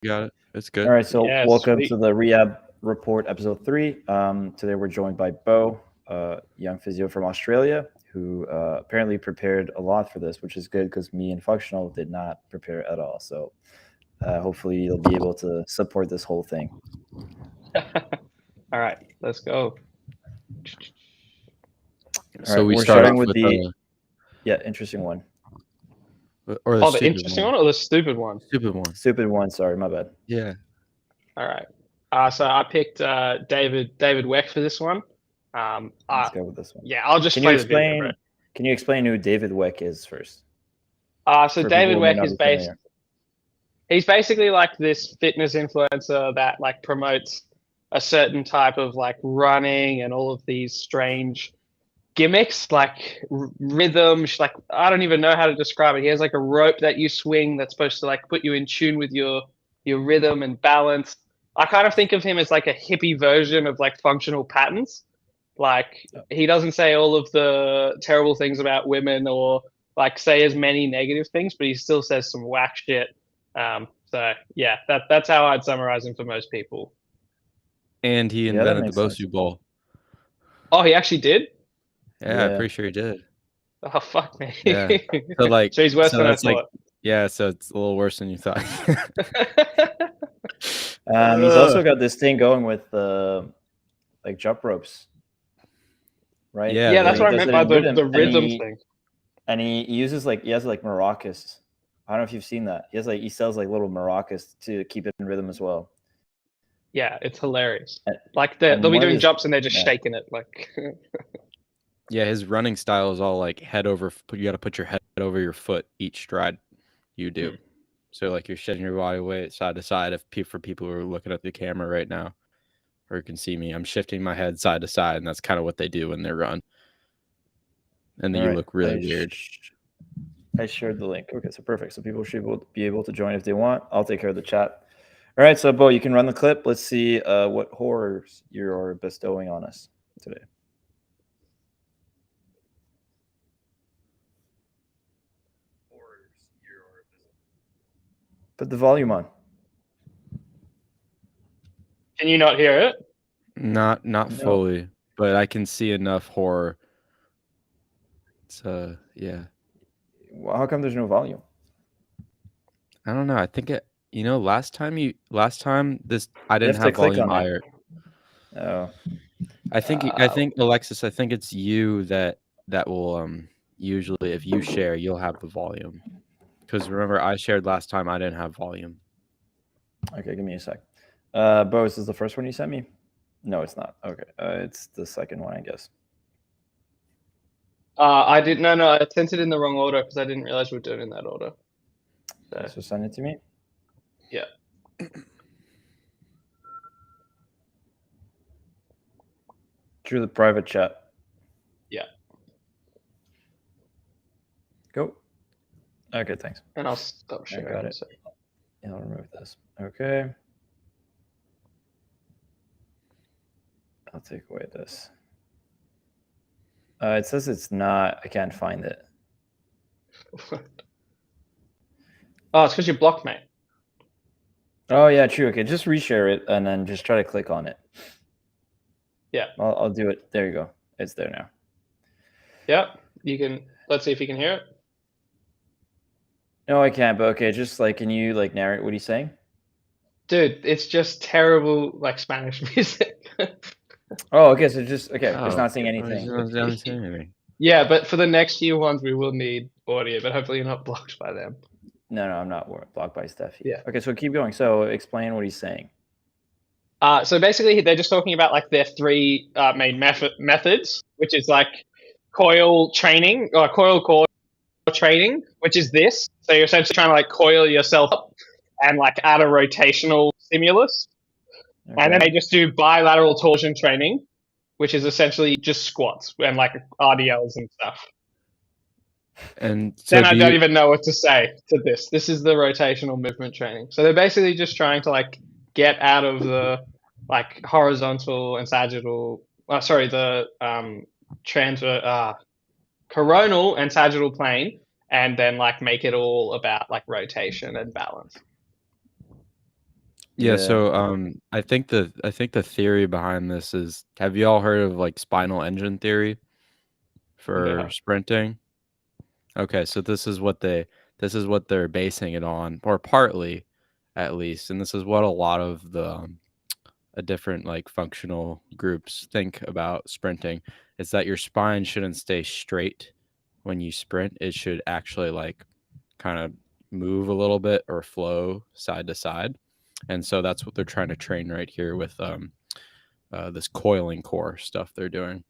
got it. It's good. All right, so Yeah, welcome sweet. to the Rehab Report, episode 3. Today we're joined by Bo, a young physio from Australia, who apparently prepared a lot for this, which is good because me and Functional did not prepare at all. So hopefully you'll be able to support this whole thing. All right, let's go. All So right, we we're start starting off with with the interesting one. or the Oh, the stupid interesting one. one or the stupid one? Stupid one. Stupid one, sorry, my bad. Yeah. All right. So I picked David Weck for this one. Let's go with this one. Yeah, I'll just Can you play the video, bro. explain who David Weck is first? So For David people who may Weck not is be familiar. he's basically like this fitness influencer that like promotes a certain type of like running and all of these strange gimmicks, like rhythms. Like I don't even know how to describe it. He has like a rope that you swing that's supposed to like put you in tune with your rhythm and balance. I kind of think of him as like a hippie version of like functional patterns. Like he doesn't say all of the terrible things about women or like say as many negative things, but he still says some whack shit. So yeah, that's how I'd summarize him for most people. And he Yeah, that invented the makes sense. Bosu ball. Oh, he actually did? Yeah, I'm pretty sure he did. Oh fuck me. Yeah. So like so he's worse than I that's like thought. yeah, so it's a little worse than you thought. He's also got this thing going with like jump ropes, right? Yeah, Yeah, that's he what I does meant it by in rhythm, the rhythm thing. and he uses like he has like maracas. I don't know if you've seen that. He sells like little maracas to keep it in rhythm as well. Yeah, it's hilarious. And- Like and they'll be one of doing his- jumps and they're just yeah. shaking it. Like Yeah, his running style is all like head over. You got to put your head over your foot each stride you do. So like you're shifting your body weight side to side. For people who are looking at the camera right now, or can see me, I'm shifting my head side to side, and that's kind of what they do when they run. And then All you right. look really weird. I shared the link. Okay, so perfect. So people should be able to join if they want. I'll take care of the chat. All right, so Bo, you can run the clip. Let's see what horrors you're bestowing on us today. Put the volume on. can you not hear it? Not No. fully, but I can see enough horror. It's yeah. Well, how come there's no volume? I don't know. I think it. Last time this I You didn't have to have click volume on it. higher. Oh, I think Alexis. I think it's you that will usually if you share you'll have the volume. Because remember I shared last time I didn't have volume. okay. Give me a sec. Bo, is this the first one you sent me? No, it's not. Okay, it's the second one, I guess. I didn't. No, I sent it in the wrong order because I didn't realize we were doing it in that order. So send it to me. Yeah. Through the private chat. Yeah. Go. Okay, thanks. And I'll stop sharing. got it. So. Yeah, I'll remove this. Okay. I'll take away this. It says it's not. I can't find it. Oh, it's because you blocked me. Oh yeah, true. Okay, just reshare it and then just try to click on it. Yeah. I'll do it. There you go. It's there now. Yeah, you can. Let's see if you can hear it. No, I can't. But okay, just like, can you like narrate what he's saying? Dude, it's just terrible like Spanish music. Oh, okay. So just okay. It's not saying Oh, anything. he's not saying anything. Yeah, but for the next few ones, we will need audio, but hopefully you're not blocked by them. No, I'm not blocked by Steffi. Yeah. Okay, so keep going. So explain what he's saying. So basically, they're just talking about like their three main methods, which is like coil training or coil core training, which is this. So you're essentially trying to like coil yourself up and like add a rotational stimulus. Okay. And then they just do bilateral torsion training, which is essentially just squats and like RDLs and stuff. And so Then I don't even know what to say to this. This is the rotational movement training. So they're basically just trying to like get out of the like horizontal and sagittal. The coronal and sagittal plane, and then like make it all about like rotation and balance. Yeah, so I think the theory behind this is, have you all heard of like spinal engine theory for Yeah. sprinting? Okay, so this is what they're basing it on, or partly at least, and this is what a lot of the different like functional groups think about sprinting, is that your spine shouldn't stay straight when you sprint. It should actually like kind of move a little bit or flow side to side. And so that's what they're trying to train right here with this coiling core stuff they're doing.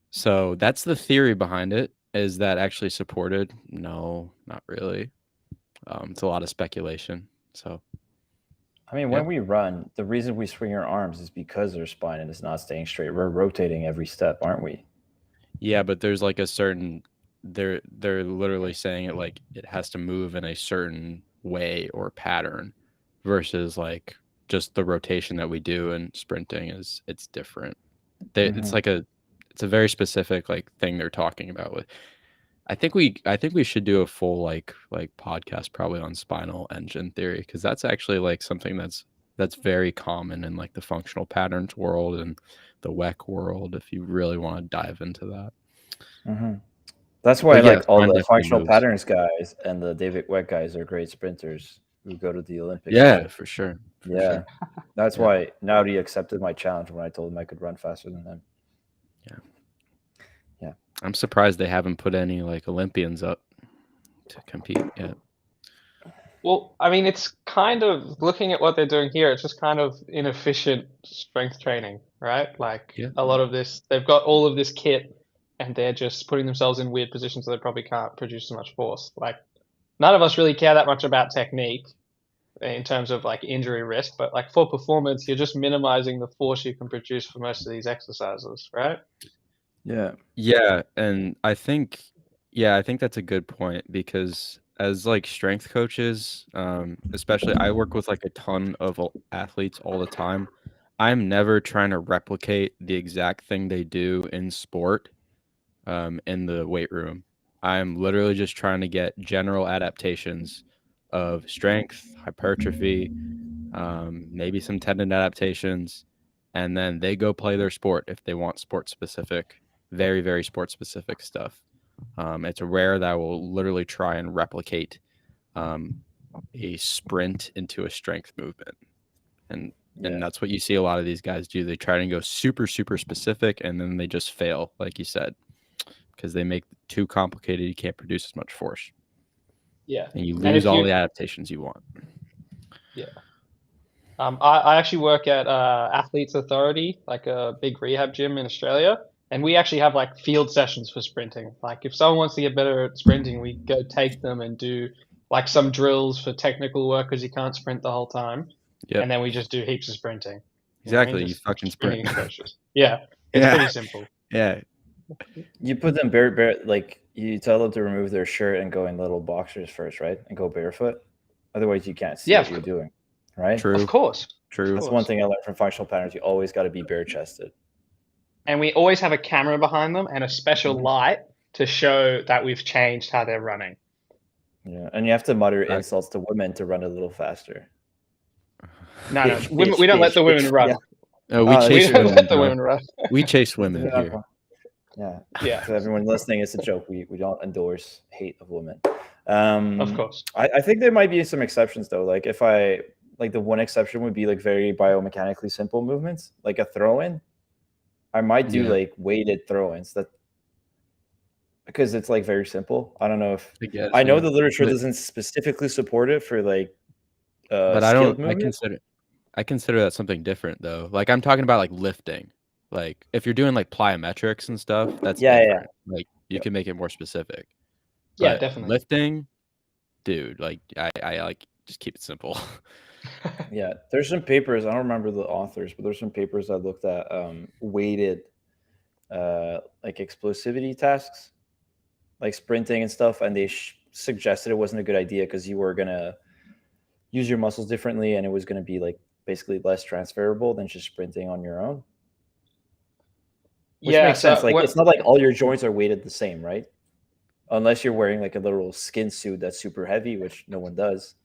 So that's the theory behind it. Is that actually supported? No, not really. It's a lot of speculation. So I mean, when we run, the reason we swing our arms is because our spine is not staying straight. We're rotating every step, aren't we? yeah, but there's like a certain they're literally saying it like it has to move in a certain way or pattern versus like just the rotation that we do in sprinting it's different. It's like it's a very specific like thing they're talking about with. I think we should do a full like podcast probably on spinal engine theory, because that's actually like something that's very common in like the functional patterns world and the WEC world, if you really want to dive into that. That's why But yeah, like all spine the definitely functional moves. patterns guys and the David Weck guys are great sprinters who go to the Olympics. Yeah, for sure. Yeah. That's why Naudi accepted my challenge when I told him I could run faster than him. Yeah. I'm surprised they haven't put any like Olympians up to compete yet. Well, I mean, it's kind of looking at what they're doing here. It's just kind of inefficient strength training, right? Like a lot of this, they've got all of this kit, and they're just putting themselves in weird positions so they probably can't produce so much force. Like none of us really care that much about technique in terms of like injury risk, but like for performance, you're just minimizing the force you can produce for most of these exercises, right? Yeah, and I think that's a good point, because as like strength coaches, especially I work with like a ton of athletes all the time. I'm never trying to replicate the exact thing they do in sport in the weight room. I'm literally just trying to get general adaptations of strength, hypertrophy, maybe some tendon adaptations, and then they go play their sport if they want sport specific, very, very sport specific stuff. It's rare that I will literally try and replicate a sprint into a strength movement. And that's what you see a lot of these guys do. They try to go super, super specific, and then they just fail, like you said, because they make it too complicated. You can't produce as much force. Yeah. And you lose all the adaptations you want. Yeah. I actually work at Athletes Authority, like a big rehab gym in Australia. And we actually have like field sessions for sprinting. Like if someone wants to get better at sprinting, we go take them and do like some drills for technical work because you can't sprint the whole time. Yep. And then we just do heaps of sprinting. Exactly. You fucking sprint. Yeah. It's pretty simple. Yeah. You put them bare, like you tell them to remove their shirt and go in little boxers first, right? And go barefoot. Otherwise you can't see what you're doing, right? True. Of course. True. That's one thing I learned from functional patterns. You always got to be bare chested. And we always have a camera behind them and a special light to show that we've changed how they're running. Yeah, and you have to mutter insults to women to run a little faster. No, we don't let the women run. Yeah. No, we chase women. Let the women run. We chase women here. Yeah. So everyone listening, it's a joke. We don't endorse hate of women. Of course. I think there might be some exceptions though. Like the one exception would be like very biomechanically simple movements, like a throw-in. I might do like weighted throw-ins because it's like very simple. I don't know if I know the literature doesn't specifically support it for like but I consider that something different though. Like I'm talking about like lifting. Like if you're doing like plyometrics and stuff, that's different. Like you can make it more specific. Yeah, but definitely. Lifting, dude, like I like just keep it simple. Yeah, there's some papers, I don't remember the authors, but there's some papers that looked at weighted like explosivity tasks, like sprinting and stuff, and they suggested it wasn't a good idea because you were gonna use your muscles differently, and it was gonna be like basically less transferable than just sprinting on your own. Which makes sense. Like it's not like all your joints are weighted the same, right? Unless you're wearing like a literal skin suit that's super heavy, which no one does.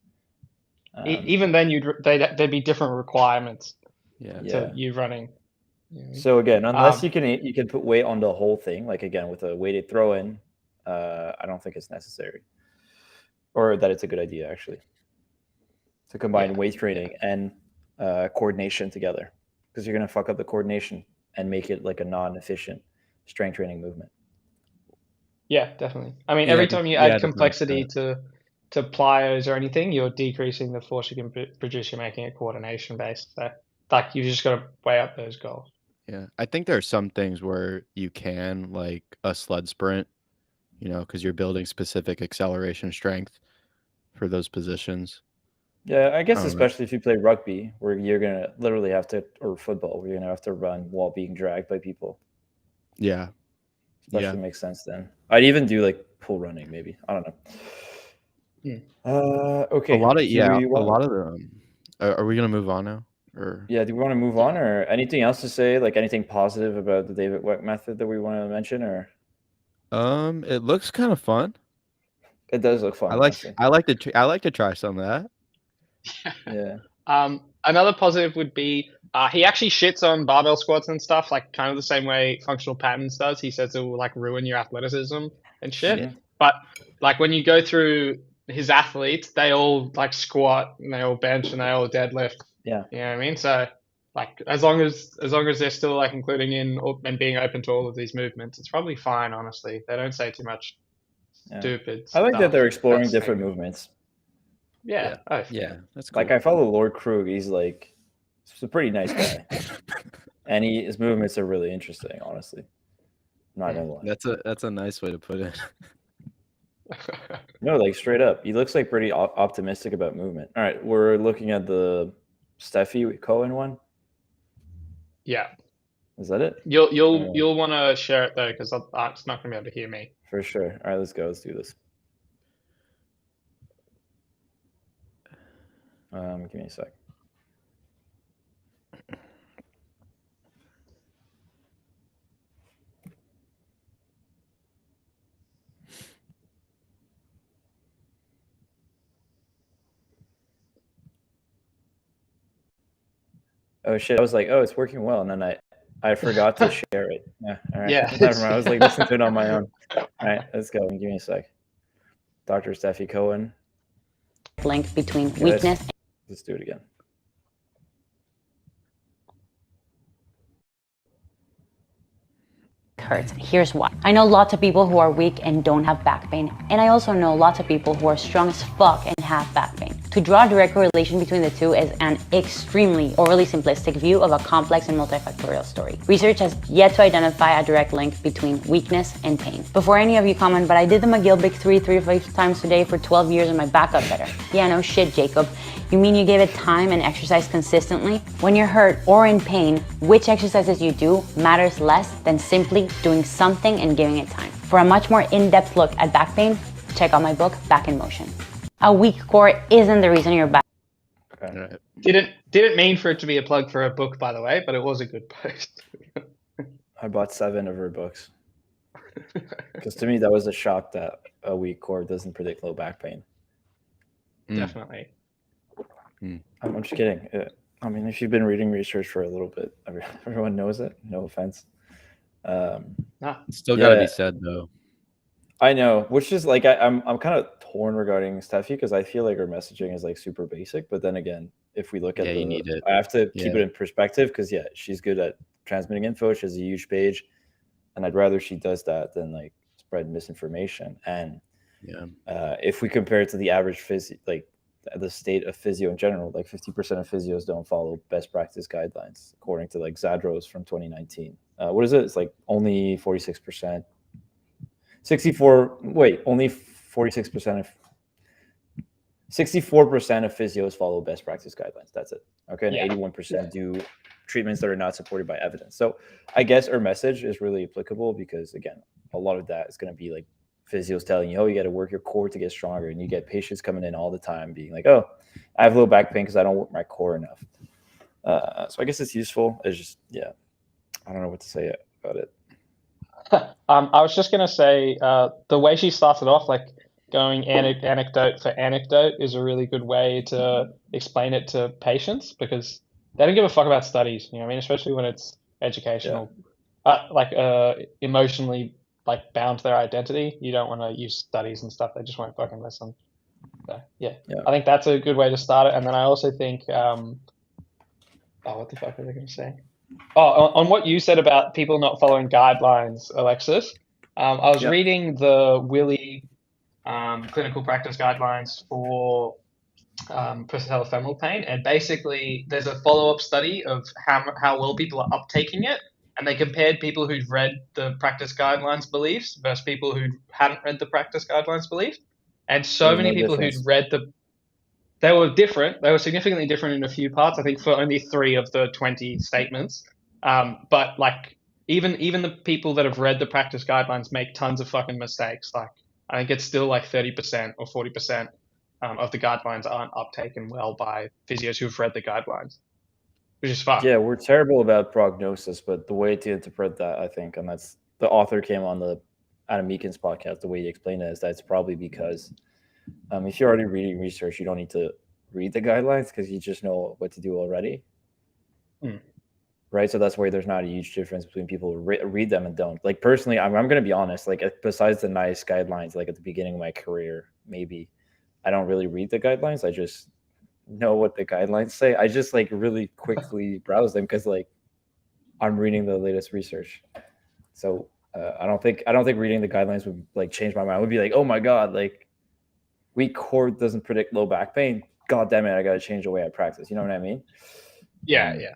Even then, there'd be different requirements Yeah. to you running. So again, unless you can put weight on the whole thing, like again with a weighted throw-in, I don't think it's necessary, or that it's a good idea actually to combine weight training and coordination together, because you're gonna fuck up the coordination and make it like a non-efficient strength training movement. Yeah, definitely. I mean, Yeah, every time you add to match complexity to plyos or anything, you're decreasing the force you can produce. You're making it coordination based. So, like, you just got to weigh up those goals. Yeah, I think there are some things where you can, like a sled sprint, you know, because you're building specific acceleration strength for those positions. Yeah, I guess I don't know. especially if you play rugby, where you're gonna literally have to, or football, where you're gonna have to run while being dragged by people. Yeah. Especially makes sense then. I'd even do like pull running, maybe. I don't know. Okay. A lot of them. Are we gonna move on now? Or yeah, do we want to move on, or anything else to say? Like anything positive about the David Weck method that we want to mention, or it looks kind of fun. it does look fun. I like to try some of that. Yeah. Another positive would be he actually shits on barbell squats and stuff, like kind of the same way functional patterns does. He says it will like ruin your athleticism and shit. But like when you go through his athletes, they all like squat and they all bench and they all deadlift. Yeah. You know what I mean? So like as long as they're still like including in and being open to all of these movements, it's probably fine. Honestly, they don't say too much stupid. I like that they're exploring That's different movements. Yeah. Oh, Yeah, that's cool. Like I follow Lord Krug. He's a pretty nice guy, and his movements are really interesting. Honestly, I'm not gonna lie. That's a nice way to put it. No, like straight up, he looks like pretty optimistic about movement. All right, we're looking at the Steffi Cohen one. Yeah. Is that it? You'll want to share it though, because it's not gonna be able to hear me. For sure. All right, let's go. Let's do this. Give me a sec. Oh shit! I was like, oh, it's working well, and then I forgot to share it. Yeah. All right. Yeah. Never mind. I was like listening to it on my own. All right, let's go. Give me a sec. Dr. Steffi Cohen. Link between weakness. Let's do it again. Hurts. Here's why. I know lots of people who are weak and don't have back pain, and I also know lots of people who are strong as fuck and have back pain. To draw a direct correlation between the two is an extremely overly simplistic view of a complex and multifactorial story. Research has yet to identify a direct link between weakness and pain. Before any of you comment, but I did the McGill Big 3 to 5 times a day for 12 years and my back got better. Yeah, no shit, Jacob. You mean you gave it time and exercise consistently? When you're hurt or in pain, which exercises you do matters less than simply doing something and giving it time. For a much more in-depth look at back pain, check out my book, Back in Motion. A weak core isn't the reason you're back. Okay. Didn't mean for it to be a plug for a book, by the way, but it was a good post. I bought 7 of her books. Because to me, that was a shock that a weak core doesn't predict low back pain. Definitely. I'm just kidding. I mean, if you've been reading research for a little bit, everyone knows it. No offense. It's still got to be said, though. I know, which is like I'm kind of torn regarding Steffi because I feel like her messaging is like super basic. But then again, if we look at you need it. I have to keep it in perspective because she's good at transmitting info. She has a huge page, and I'd rather she does that than like spread misinformation. And if we compare it to the average like the state of physio in general, like 50% of physios don't follow best practice guidelines, according to like Zadros from 2019. What is it? It's like only 46%. 64% of physios follow best practice guidelines. That's it. Okay. And 81% do treatments that are not supported by evidence. So I guess our message is really applicable because again, a lot of that is going to be like physios telling you, oh, you got to work your core to get stronger. And you get patients coming in all the time being like, oh, I have low back pain because I don't work my core enough. So I guess it's useful. It's just, I don't know what to say about it. I was just going to say, the way she started off, like going anecdote for anecdote is a really good way to explain it to patients, because they don't give a fuck about studies. You know what I mean? Especially when it's educational, emotionally like bound to their identity. You don't want to use studies and stuff. They just won't fucking listen. So yeah, I think that's a good way to start it. And then I also think, what the fuck was I going to say? On what you said about people not following guidelines, Alexis. I was reading the Willie clinical practice guidelines for patellofemoral pain, and basically there's a follow-up study of how well people are uptaking it, and they compared people who'd read the practice guidelines beliefs versus people who hadn't read the practice guidelines beliefs, and so many people who'd read they were different. They were significantly different in a few parts. I think for only 3 of the 20 statements. But like even the people that have read the practice guidelines make tons of fucking mistakes. Like I think it's still like 30% or 40% of the guidelines aren't uptaken well by physios who've read the guidelines, which is fun. Yeah, we're terrible about prognosis, but the way to interpret that, I think, and that's the author came on the Adam Meakin's podcast. The way he explained it is that it's probably because if you're already reading research, you don't need to read the guidelines because you just know what to do already. Right. So that's why there's not a huge difference between people who read them and don't. Like personally, I'm going to be honest, like besides the nice guidelines, like at the beginning of my career, maybe I don't really read the guidelines. I just know what the guidelines say. I just like really quickly browse them because like I'm reading the latest research. So I don't think reading the guidelines would like change my mind. I would be like, oh my God, like weak core doesn't predict low back pain. God damn it, I got to change the way I practice. You know what I mean? Yeah.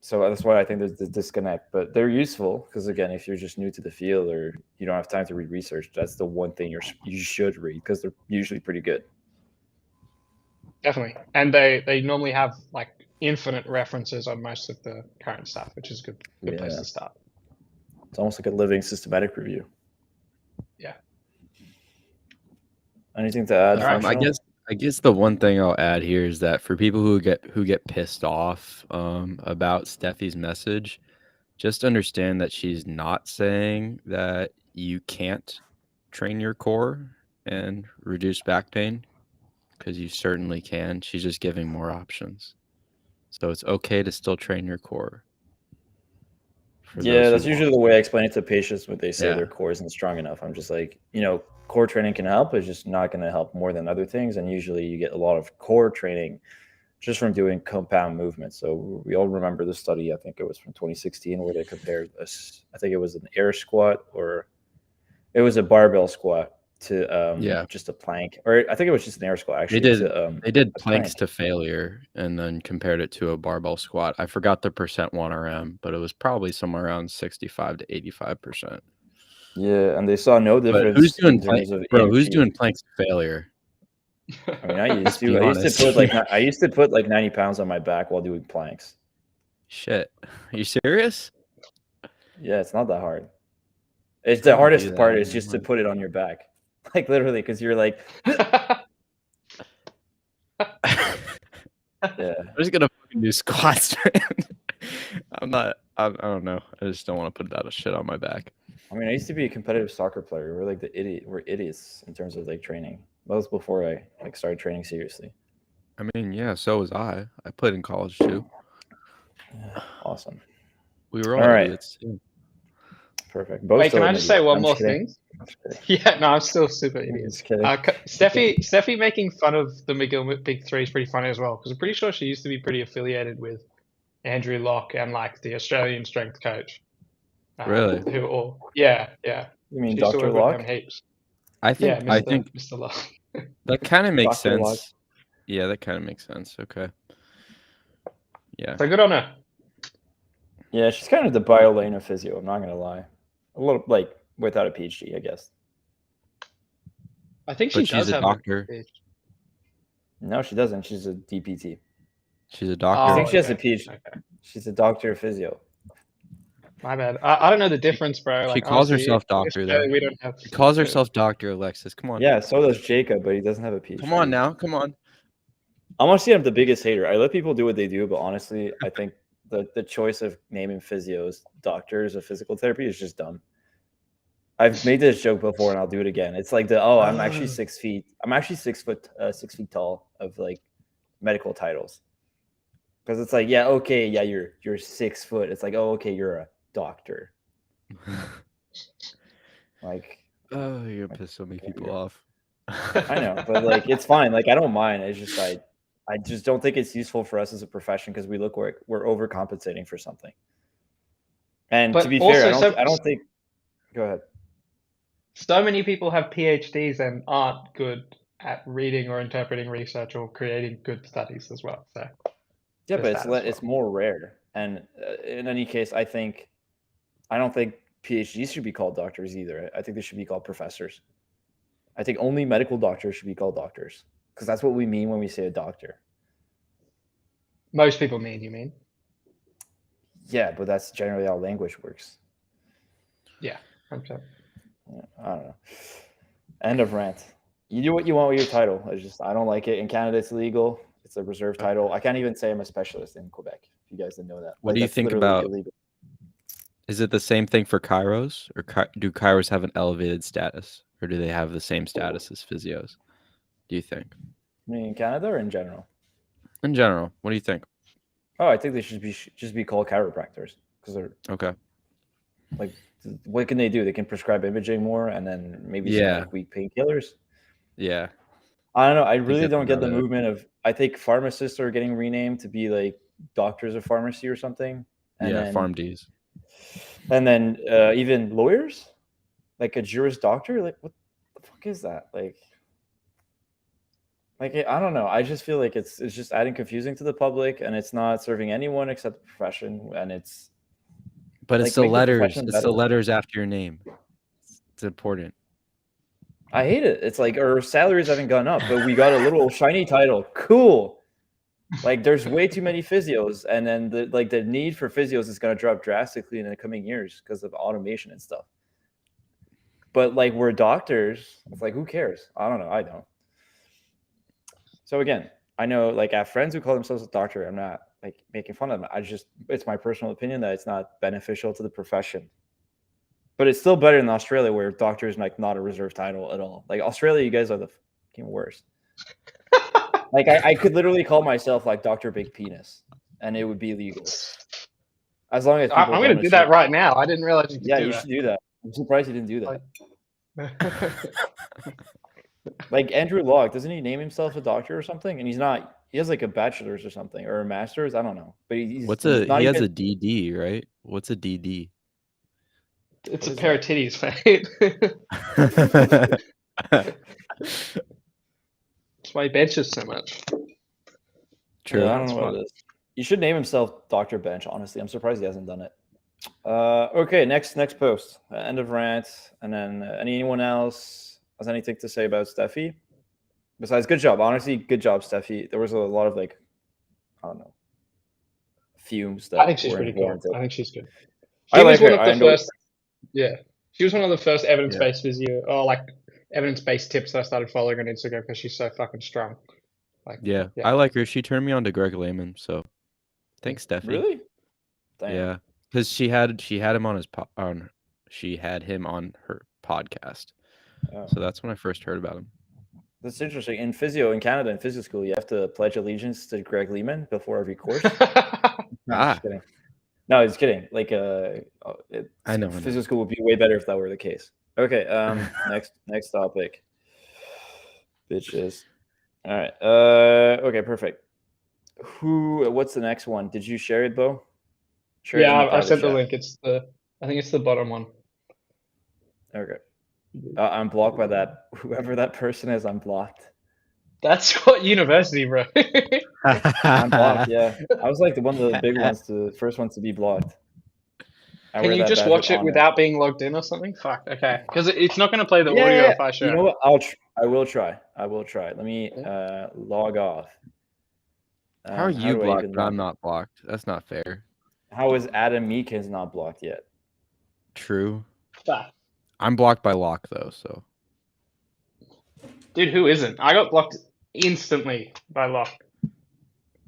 So that's why I think there's the disconnect. But they're useful because, again, if you're just new to the field or you don't have time to read research, that's the one thing you should read because they're usually pretty good. Definitely. And they normally have like infinite references on most of the current stuff, which is a good place to start. It's almost like a living systematic review. Yeah. Anything to add? I guess the one thing I'll add here is that for people who get pissed off about Steffi's message, just understand that she's not saying that you can't train your core and reduce back pain, because you certainly can. She's just giving more options. So it's okay to still train your core. Yeah, that's usually the way I explain it to patients when they say their core isn't strong enough. I'm just like, core training can help. It's just not going to help more than other things. And usually you get a lot of core training just from doing compound movements. So we all remember the study, I think it was from 2016, where they compared I think it was an air squat or it was a barbell squat to just a plank, or I think it was just an air squat actually. They did planks to failure and then compared it to a barbell squat. I forgot the percent 1RM, but it was probably somewhere around 65 to 85%. Yeah, and they saw no difference. But who's doing planks? Bro, who's doing planks to failure? I mean, I used to put like 90 pounds on my back while doing planks. Shit, are you serious? Yeah, it's not that hard. It's the hardest part is just to put it on your back. Like literally, because you're like, yeah. I'm just gonna fucking do squats. I don't know. I just don't want to put that shit on my back. I mean, I used to be a competitive soccer player. We're idiots in terms of like training. That was before I like started training seriously. I mean, yeah, so was I. I played in college too. Yeah, awesome. We were all idiots too. Perfect. Wait, can I just say one more thing? Yeah, no, I'm still super idiot. Steffi making fun of the McGill Big Three is pretty funny as well, because I'm pretty sure she used to be pretty affiliated with Andrew Locke and like the Australian strength coach. Really? Yeah. You mean Dr. Locke? I think Mr. Locke. That kind of makes sense. Locke. Yeah, that kind of makes sense. Okay. Yeah. So good on her. Yeah, she's kind of the bio lane of physio. I'm not gonna lie. A little like without a PhD, I guess. I think she's a doctor. No, she doesn't. She's a DPT. She's a doctor. I think she has a PhD. Okay. She's a doctor of physio. My bad. I don't know the difference, bro. She calls herself doctor, though. We don't have. She calls herself Dr. Alexis. Come on. Yeah, so does Jacob, but he doesn't have a PhD. Come on now. Come on. Honestly, I'm the biggest hater. I let people do what they do, but honestly, I think the choice of naming physios doctors of physical therapy is just dumb. I've made this joke before, and I'll do it again. It's like I'm actually 6 feet. I'm actually 6 feet tall of like medical titles. Because it's like, yeah, okay, yeah, you're 6 foot. It's like, oh, okay, you're a doctor. Like, oh, you're gonna piss so many people off. I know, but like, it's fine. Like, I don't mind. It's just I just don't think it's useful for us as a profession because we look like we're overcompensating for something. And But to be also, fair, I don't think. Go ahead. so many people have PhDs and aren't good at reading or interpreting research or creating good studies as well. So Yeah, but there's that as it's well. more rare. And in any case, I don't think PhDs should be called doctors either. I think they should be called professors. I think only medical doctors should be called doctors because that's what we mean when we say a doctor. Most people mean, you mean? Yeah, but that's generally how language works. Yeah, 100%. I don't know. End of rant. You do what you want with your title. I don't like it. In Canada, it's illegal. It's a reserve title. I can't even say I'm a specialist in Quebec. If you guys didn't know that. What do you that's think literally about? illegal. Is it the same thing for chiros, or do chiros have an elevated status, or do they have the same status as physios? Do you think? I mean, in Canada or in general? In general, what do you think? Oh, I think they should just be called chiropractors because they're Okay. like, what can they do? They can prescribe imaging more, and then maybe some like weak painkillers. Yeah. I don't know. I really that's don't get the about it. movement of. I think pharmacists are getting renamed to be like doctors of pharmacy or something. And then, PharmDs. And then even lawyers, like a Juris Doctor. Like, what the fuck is that? Like I don't know. I just feel like it's just adding confusing to the public, and it's not serving anyone except the profession. And it's. But it's like, the make the letters. profession It's better. the letters after your name. It's important. I hate it. It's like our salaries haven't gone up, but we got a little shiny title. Cool. Like, there's way too many physios, and then the need for physios is going to drop drastically in the coming years because of automation and stuff. But like, we're doctors. It's like, who cares? I don't know. I don't. So again, I know like I have friends who call themselves a doctor. I'm not like making fun of them. It's my personal opinion that it's not beneficial to the profession. But it's still better in Australia where doctor is like not a reserve title at all. Like Australia, you guys are the fucking worst. Like I could literally call myself like Dr. Big Penis, and it would be legal. As long as people I'm going to do that right now. I didn't realize you could do that. should do that. I'm surprised you didn't do that. Like Andrew Locke, doesn't he name himself a doctor or something? And he's not. He has like a bachelor's or something or a master's. I don't know. But he has a DD, right? What's a DD? It's a pair of titties, mate. That's why he benches so much. True. Yeah, I don't know what it is. You should name himself Dr. Bench, honestly. I'm surprised he hasn't done it. Okay, next post. End of rant. And then anyone else has anything to say about Steffi? Besides, good job. Honestly, good job, Steffi. There was a lot of like, I don't know, fumes. That I think she's pretty cool. I think she's good. She was one of the first. Yeah, she was one of the first evidence-based physio, or like evidence-based tips that I started following on Instagram because she's so fucking strong. Like, yeah, I like her. She turned me on to Greg Lehman, so thanks, Steffi. Really? Damn. Yeah, because she had him on she had him on her podcast. Oh. So that's when I first heard about him. That's interesting. In physio in Canada, in physio school, you have to pledge allegiance to Greg Lehman before every course. Just kidding. No, just kidding. Like, I know physio school would be way better if that were the case. Okay. Next topic. Bitches. All right. Okay. Perfect. What's the next one? Did you share it, Bo? I sent the link. I think it's the bottom one. Okay. I'm blocked by that. Whoever that person is, I'm blocked. That's what university, bro. I'm blocked. Yeah, I was like one of the big ones, the first one to be blocked. Can you just watch it without being logged in or something? Fuck. Okay, because it's not going to play the audio if I share. You know what? I will try. Let me log off. How are you blocked? But I'm not blocked. That's not fair. How is Adam Meekins not blocked yet? True. Fuck. I'm blocked by Locke though, so. Dude, who isn't? I got blocked instantly by Locke.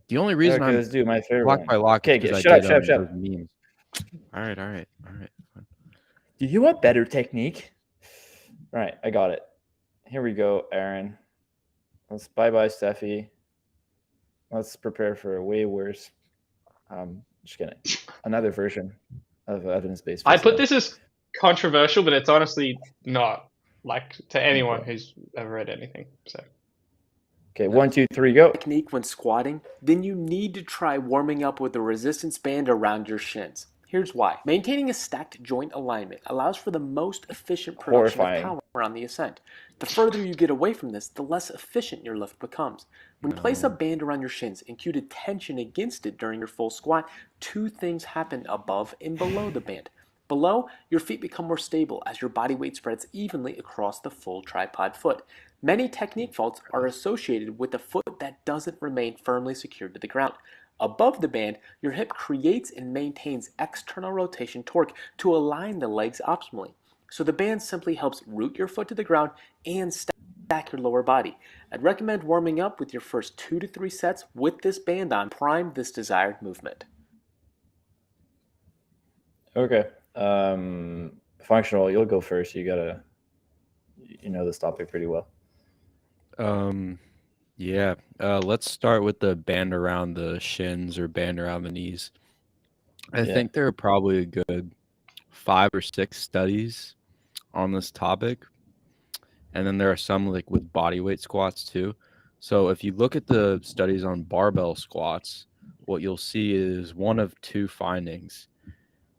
The only reason I'm my favorite blocked by Locke is because shut up. memes. All right. Do you want better technique? All right, I got it. Here we go, Aaron. Let's bye-bye, Steffi. Let's prepare for a way worse. Just kidding. Another version of evidence-based I physio. put this as controversial, but it's honestly not, like, to anyone who's ever read anything. So. Okay, 1, 2, 3, go. Technique when squatting, then you need to try warming up with a resistance band around your shins. Here's why. Maintaining a stacked joint alignment allows for the most efficient production of power on the ascent. The further you get away from this, the less efficient your lift becomes. When you place a band around your shins and cue to tension against it during your full squat, two things happen above and below the band. Below, your feet become more stable as your body weight spreads evenly across the full tripod foot. Many technique faults are associated with a foot that doesn't remain firmly secured to the ground. Above the band, your hip creates and maintains external rotation torque to align the legs optimally. So the band simply helps root your foot to the ground and stack your lower body. I'd recommend warming up with your first 2 to 3 sets with this band on, prime this desired movement. Okay. Functional, you'll go first. You know this topic pretty well. Yeah. Let's start with the band around the shins or band around the knees. I think there are probably a good 5 or 6 studies on this topic. And then there are some like with body weight squats too. So if you look at the studies on barbell squats, what you'll see is one of two findings.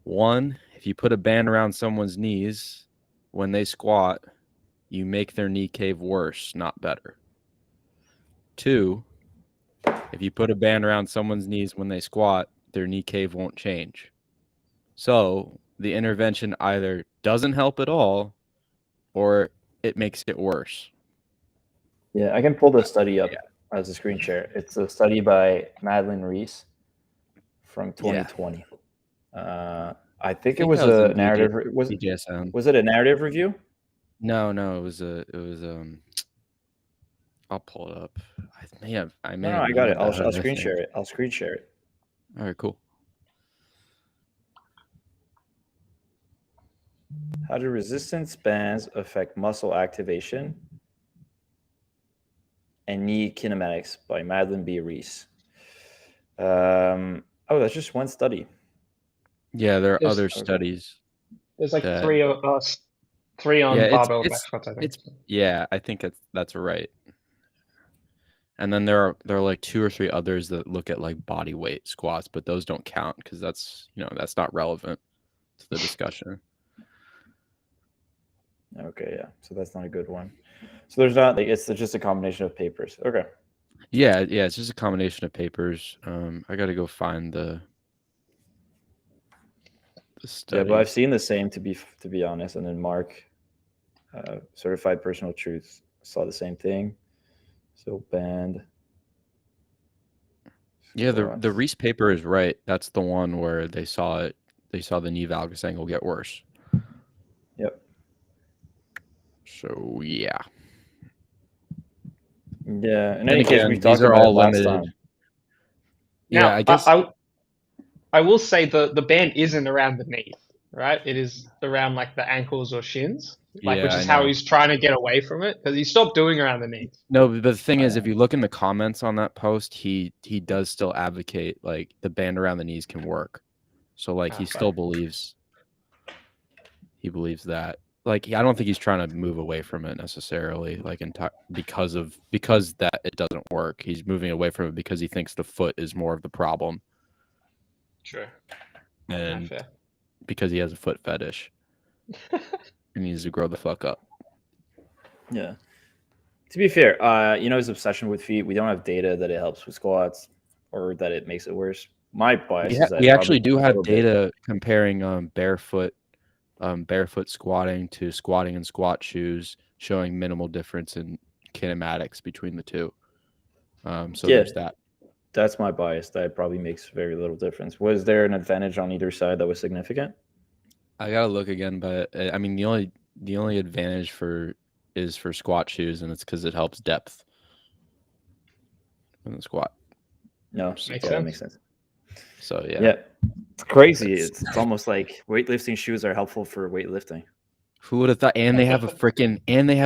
One, if you put a band around someone's knees when they squat, you make their knee cave worse, not better. 2, if you put a band around someone's knees when they squat, their knee cave won't change. So the intervention either doesn't help at all or it makes it worse. Yeah, I can pull the study up as a screen share. It's a study by Madeline Reese from 2020. I think it was a narrative. Was it a narrative review? No, it was I'll pull it up. I got it. I'll screen share it. I'll screen share it. All right, cool. How do resistance bands affect muscle activation and knee kinematics by Madeline B. Reese? That's just one study. Yeah, there are other studies. There's like three on barbell back squats, I think. I think that's right. And then there are like 2 or 3 others that look at like body weight squats, but those don't count because that's not relevant to the discussion. Okay, yeah. So that's not a good one. So there's not like it's just a combination of papers. Okay. Yeah, it's just a combination of papers. I got to go find the study. Yeah, but I've seen the same to be honest. And then Mark, Certified Personal Truths, saw the same thing. So band. Yeah, the Reese paper is right. That's the one where they saw it. They saw the knee valgus angle get worse. Yep. So yeah. Yeah. In any case, we talked these are about all last limited. time. Now, I guess I will say the band isn't around the knee, right? It is around like the ankles or shins, which is how he's trying to get away from it because he stopped doing around the knees. No, but the thing is, if you look in the comments on that post, he does still advocate like the band around the knees can work. So like he still believes that. Like I don't think he's trying to move away from it necessarily, like because that it doesn't work. He's moving away from it because he thinks the foot is more of the problem. Sure. And because he has a foot fetish. He needs to grow the fuck up. Yeah. To be fair, his obsession with feet, we don't have data that it helps with squats or that it makes it worse. My bias is that we actually do have data comparing barefoot squatting to squatting in squat shoes, showing minimal difference in kinematics between the two. There's that. That's my bias. That probably makes very little difference. Was there an advantage on either side that was significant? I gotta look again, but I mean the only advantage is for squat shoes, and it's because it helps depth in the squat. No, that makes sense. So yeah, it's crazy. It's almost like weightlifting shoes are helpful for weightlifting. Who would have thought? And they have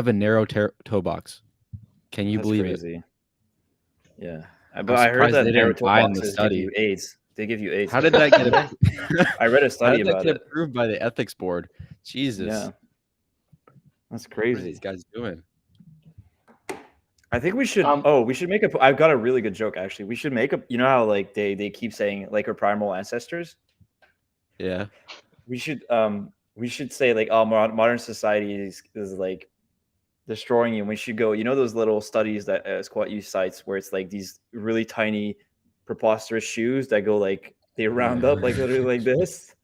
a narrow toe box. Can you believe crazy. It? Yeah, but I'm I heard that they narrow didn't toe buy in the boxes give study. you AIDS. They give you AIDS. How did that get? I read a study about it. Approved by the ethics board. Jesus. Yeah, that's What are these crazy. guys doing? I think we should. We should make a. I've got a really good joke actually. We should make a. You know how like they keep saying like our primal ancestors. Yeah. We should say like, oh, modern society is like destroying you. And we should go. You know those little studies that Squat U cites where it's like these really tiny, preposterous shoes that go like they round up like literally like this.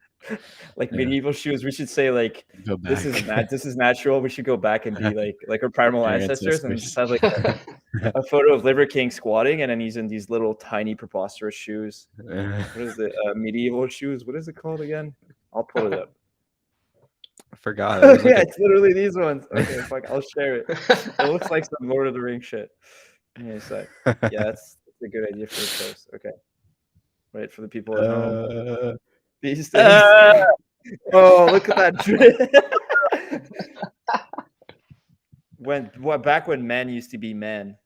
Like medieval shoes, we should say like this is natural. We should go back and be like our primal ancestors and just have like a photo of Liver King squatting, and then he's in these little tiny preposterous shoes. What is it? Medieval shoes. What is it called again? I'll pull it up. I forgot. Yeah, it's literally these ones. Okay, fuck, I'll share it. It looks like some Lord of the Rings shit. Yeah, so yeah, that's a good idea for the post. Okay, wait for the people at home. These things. Oh, look at that drip. Back when men used to be men.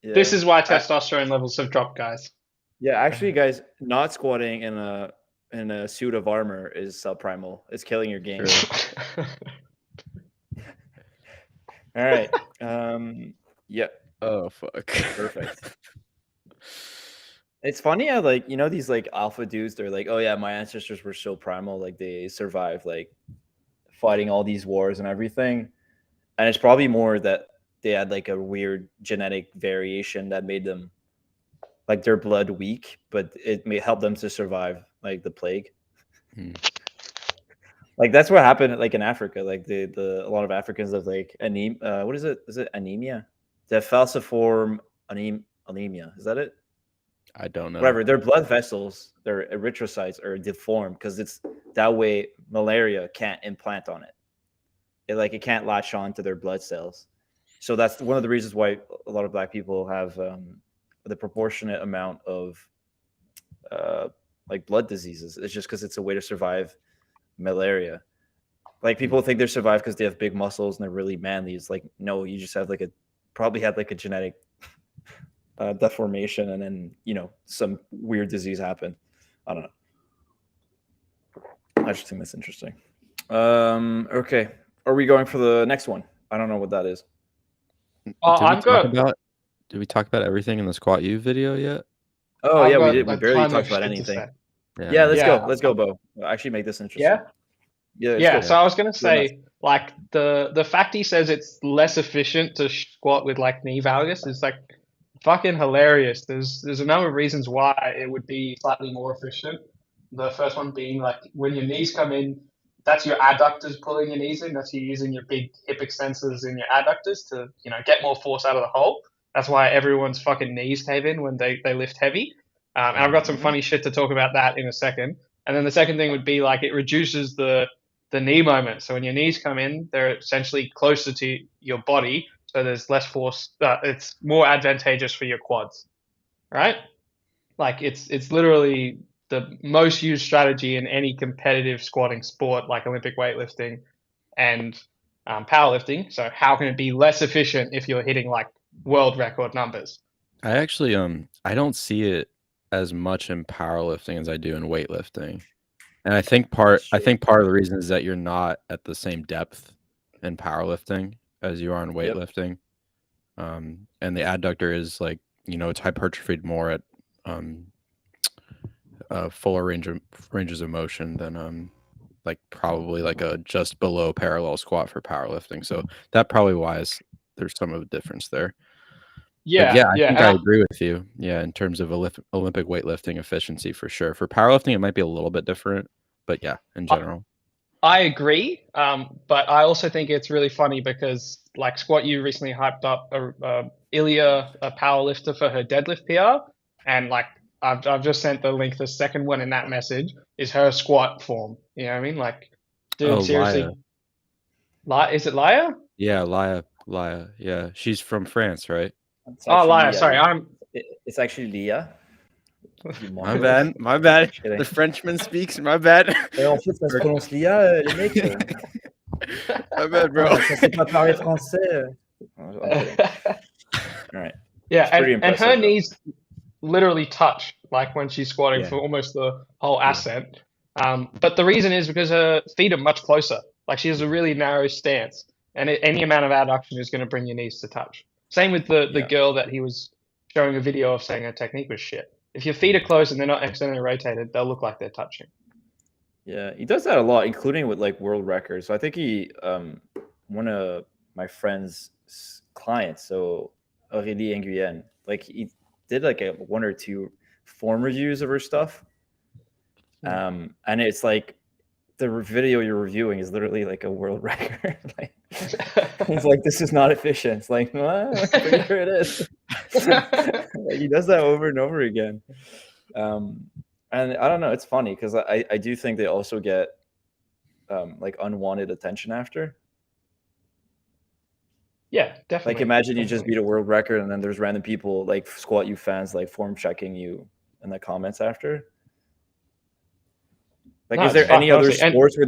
Yeah. This is why testosterone levels have dropped, guys. Yeah, actually, guys, not squatting in a suit of armor is subprimal. It's killing your game. All right. Yeah. Oh fuck. Perfect. It's funny how like these like alpha dudes, they're like, oh yeah, my ancestors were so primal, like they survived like fighting all these wars and everything. And it's probably more that they had like a weird genetic variation that made them like their blood weak, but it may help them to survive like the plague. Like that's what happened like in Africa. Like a lot of Africans have like anemia. What is it? Is it anemia? The falciform anemia. Is that it? I don't know. Whatever. Their blood vessels, their erythrocytes are deformed because it's that way malaria can't implant on it. It can't latch on to their blood cells. So that's one of the reasons why a lot of Black people have the proportionate amount of like blood diseases. It's just because it's a way to survive malaria. Like people think they survive because they have big muscles and they're really manly. It's like, no, you just have probably had like a genetic deformation, and then some weird disease happened. I don't know. I just think that's interesting. Okay, are we going for the next one? I don't know what that is. I'm good. Did we talk about everything in the Squat U video yet? Oh yeah, we did. We barely talked about anything. Yeah, let's go, Bo. Actually, make this interesting. Yeah. So I was gonna say, like the fact he says it's less efficient to squat with like knee valgus is like fucking hilarious. There's a number of reasons why it would be slightly more efficient. The first one being like when your knees come in, that's your adductors pulling your knees in. That's you using your big hip extensors in your adductors to get more force out of the hole. That's why everyone's fucking knees cave in when they lift heavy. And I've got some funny shit to talk about that in a second. And then the second thing would be like it reduces the knee moment. So when your knees come in, they're essentially closer to your body, so there's less force. It's more advantageous for your quads, right? Like it's literally the most used strategy in any competitive squatting sport, like Olympic weightlifting and powerlifting. So how can it be less efficient if you're hitting like world record numbers? I actually I don't see it as much in powerlifting as I do in weightlifting. And I think part of the reason is that you're not at the same depth in powerlifting as you are in weightlifting. Yep. And the adductor is like, it's hypertrophied more at fuller ranges of motion than like probably like a just below parallel squat for powerlifting. So that probably why there's some of a difference there. I think I agree with you. Yeah, in terms of Olympic weightlifting efficiency, for sure. For powerlifting, it might be a little bit different, but yeah, in general. I agree, but I also think it's really funny because like Squat U recently hyped up Ilya, a powerlifter, for her deadlift PR, and like I've just sent the link. The second one in that message is her squat form. You know what I mean? Like, dude, seriously. Is it Laya? Yeah, Laya. Yeah, she's from France, right? Laya. Sorry, It's actually Leah. My bad. My bad. The Frenchman speaks. My bad. En fait, ça se prononce l'IA, les mecs. My bad, bro. Ça sait pas parler français. I'm kidding. All right. Yeah, and her though. knees literally touch, like when she's squatting Yeah. for almost the whole ascent. But the reason is because her feet are much closer. Like she has a really narrow stance, and any amount of adduction is going to bring your knees to touch. Same with the girl that he was showing a video of, saying her technique was shit. If your feet are close and they're not externally rotated, they'll look like they're touching. Yeah, he does that a lot, including with like world records. So I think he, one of my friend's clients, so Aurélie Nguyen, like he did like a 1 or 2 form reviews of her stuff. And it's like the video you're reviewing is literally like a world record. Like, he's like, this is not efficient. It's like, well, pretty sure it is. Like, he does that over and over again. And I don't know, it's funny because I do think they also get like unwanted attention after. Yeah, definitely. Like imagine you just beat a world record and then there's random people like Squat U fans like form checking you in the comments after. Like, is there any other sports where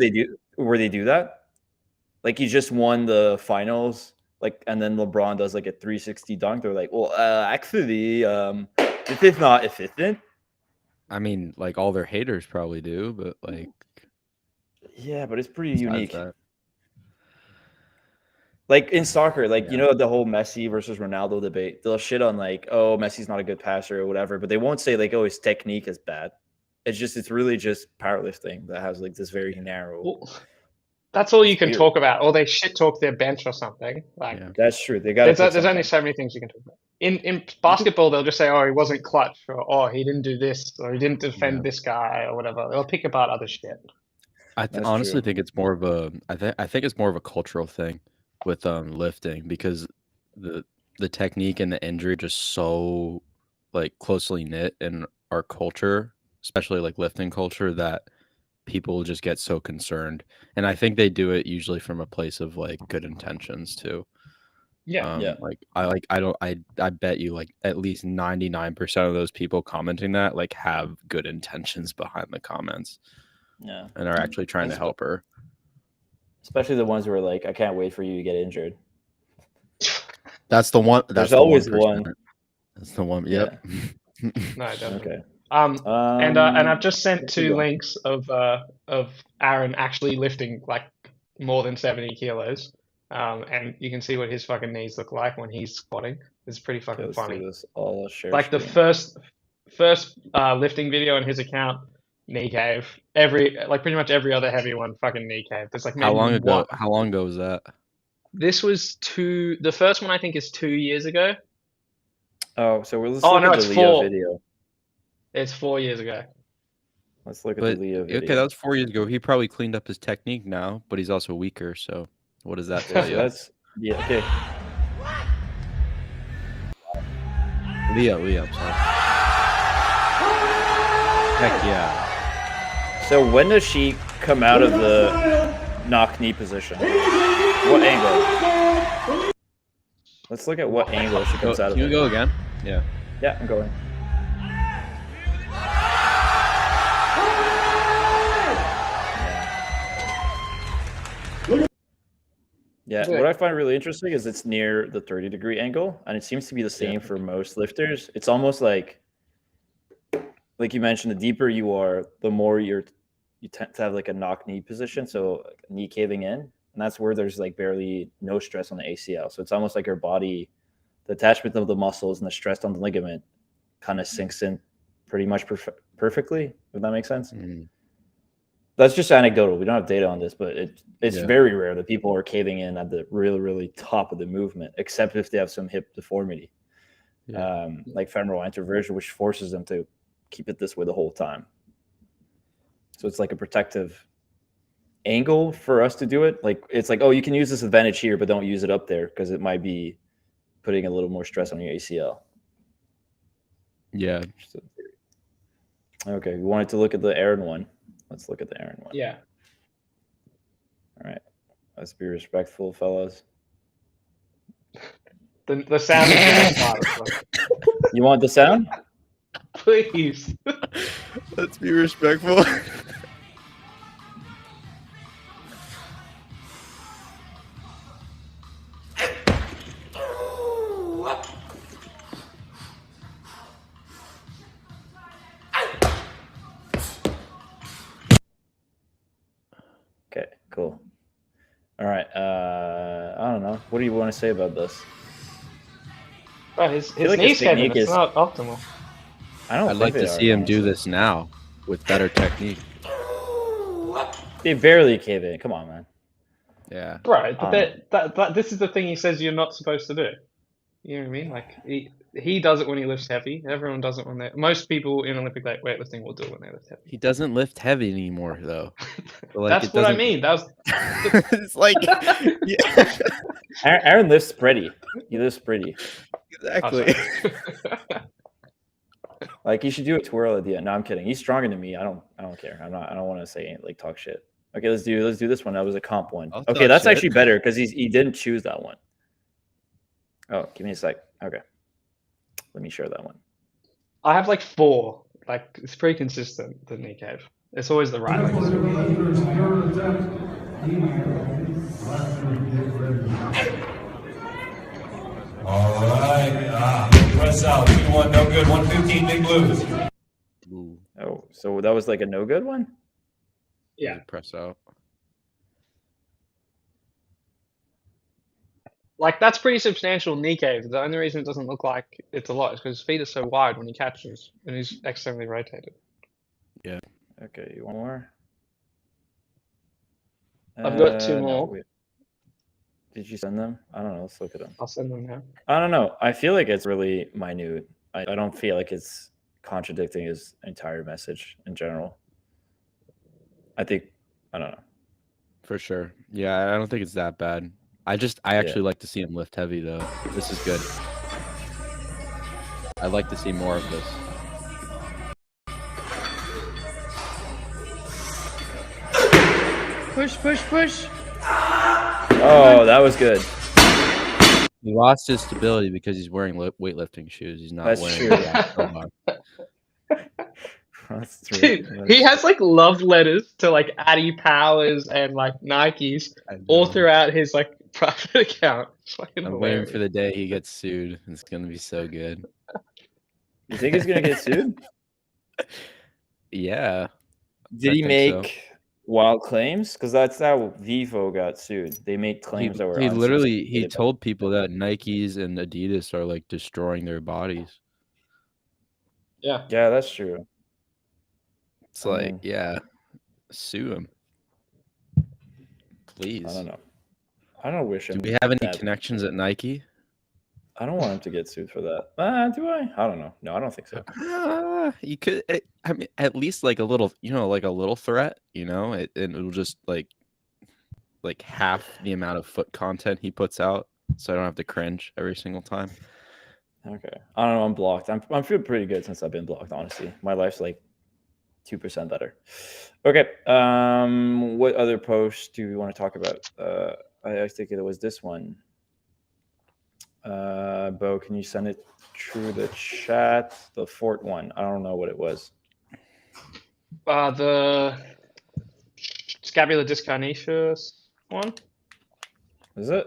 they do that? Like you just won the finals, like, and then LeBron does like a 360 dunk. They're like, well, actually, this is not efficient. I mean, like all their haters probably do, but like, yeah, but it's pretty unique. That. Like in soccer, like you know the whole Messi versus Ronaldo debate. They'll shit on like, oh, Messi's not a good passer or whatever, but they won't say like, oh, his technique is bad. It's really just powerlifting that has like this very narrow. Well, that's all you can talk about, or they shit talk their bench or something. Like that's true. They got. There's only so many things you can talk about. In basketball, they'll just say, "Oh, he wasn't clutch," or "Oh, he didn't do this," or "He didn't defend this guy," or whatever. They'll pick apart other shit. I honestly think it's more of a. I think it's more of a cultural thing with lifting, because the technique and the injury are just so like closely knit in our culture, especially like lifting culture, that people just get so concerned. And I think they do it usually from a place of like good intentions too. Like I bet you like at least 99% of those people commenting that like have good intentions behind the comments. Yeah. And are actually trying to help her. Especially the ones who are like, I can't wait for you to get injured. That's the one. There's always one. That's the one. Yep. No, definitely. Okay. And I've just sent 2 links of Aaron actually lifting like more than 70 kilos. And you can see what his fucking knees look like when he's squatting. It's pretty fucking funny. I'll share like screen. The first lifting video on his account, knee cave. Pretty much every other heavy one, fucking knee cave. There's like how long ago was that? This was the first one I think is 2 years ago. Oh, so let's look at the Leo video. It's 4 years ago. Let's look at the Leo video. Okay, that was 4 years ago. He probably cleaned up his technique now, but he's also weaker. So what does that tell you? Okay. Leo, I'm sorry. Heck yeah. So when does she come out of the knock knee position? What angle? Let's look at what angle she comes out of. Can you go again? Yeah. Yeah, I'm going. Yeah, what I find really interesting is it's near the 30-degree angle, and it seems to be the same for most lifters. It's almost like you mentioned, the deeper you are, the more you tend to have like a knock knee position, so knee caving in, and that's where there's like barely no stress on the ACL. So it's almost like your body, the attachment of the muscles and the stress on the ligament kind of sinks in pretty much perfectly, if that makes sense. Mm-hmm. That's just anecdotal. We don't have data on this, but it's very rare that people are caving in at the really, really top of the movement, except if they have some hip deformity, like femoral anteversion, which forces them to keep it this way the whole time. So it's like a protective angle for us to do it. Like it's like, oh, you can use this advantage here, but don't use it up there because it might be putting a little more stress on your ACL. Yeah. Okay, we wanted to look at the Aaron one. Let's look at the Aaron one. Yeah. All right. Let's be respectful, fellas. The sound is the best part. You want the sound? Please. Let's be respectful. Okay, cool. All right. I don't know. What do you want to say about this? Bro, his like knees his came in. technique It's is- not optimal. I don't I'd think like they to are, see him do honestly. this now with better technique. They barely cave in. Come on, man. Yeah. Bro, but this is the thing he says you're not supposed to do. You know what I mean? Like he does it when he lifts heavy. Everyone does it when they. Most people in Olympic weightlifting will do it when they lift heavy. He doesn't lift heavy anymore, though. So, like, That's what I mean. That was. It's like, yeah, Aaron lifts pretty. He lifts pretty. exactly. Like he should do a twirl at the end. No, I'm kidding. He's stronger than me. I don't care. I don't want to say like talk shit. Okay, let's do this one. That was a comp one. I'll Okay, talk that's shit. actually better because he didn't choose that one. Oh, give me a sec. Okay, let me share that one. I have like 4. Like it's pretty consistent. The knee cave. It's always the right leg. All right. Press out. 2-1, no good. 115, big blues. Ooh, Oh, so that was like a no good one. Yeah. press out. Like that's pretty substantial knee cave. The only reason it doesn't look like it's a lot is because his feet are so wide when he catches and he's externally rotated. Yeah. Okay, you want more? I've got 2 no, more. wait. Did you send them? I don't know. Let's look at them. I'll send them now. I don't know. I feel like it's really minute. I don't feel like it's contradicting his entire message in general. I don't know. For sure. Yeah, I don't think it's that bad. I actually like to see him lift heavy, though. This is good. I'd like to see more of this. Push, push, push. Oh, that was good. He lost his stability because he's wearing weightlifting shoes. He's not That's wearing true. That's true. Dude, he has like love letters to like Addy Powers and like Nikes all throughout his like private account. It's fucking I'm hilarious. waiting for the day he gets sued. It's gonna be so good. You think he's gonna get sued? Yeah. Did I he think make wild claims? Because that's how Vivo got sued. They made claims that were he literally unsubstantiated. told people that Nikes and Adidas are like destroying their bodies. Yeah. Yeah, that's true. It's like, yeah, sue him, please. I don't know. I don't wish him. Do we have any that. connections at Nike? I don't want him to get sued for that. Do I? I don't know. No, I don't think so. You could. I mean, at least like a little, like a little threat. It'll just like half the amount of foot content he puts out, so I don't have to cringe every single time. Okay. I don't know. I'm blocked. I'm feeling pretty good since I've been blocked. Honestly, my life's like 2% better. Okay. What other posts do we want to talk about? I think it was this one. Bo, can you send it through the chat? The Fort one. I don't know what it was. The scapular disconeus one. Is it?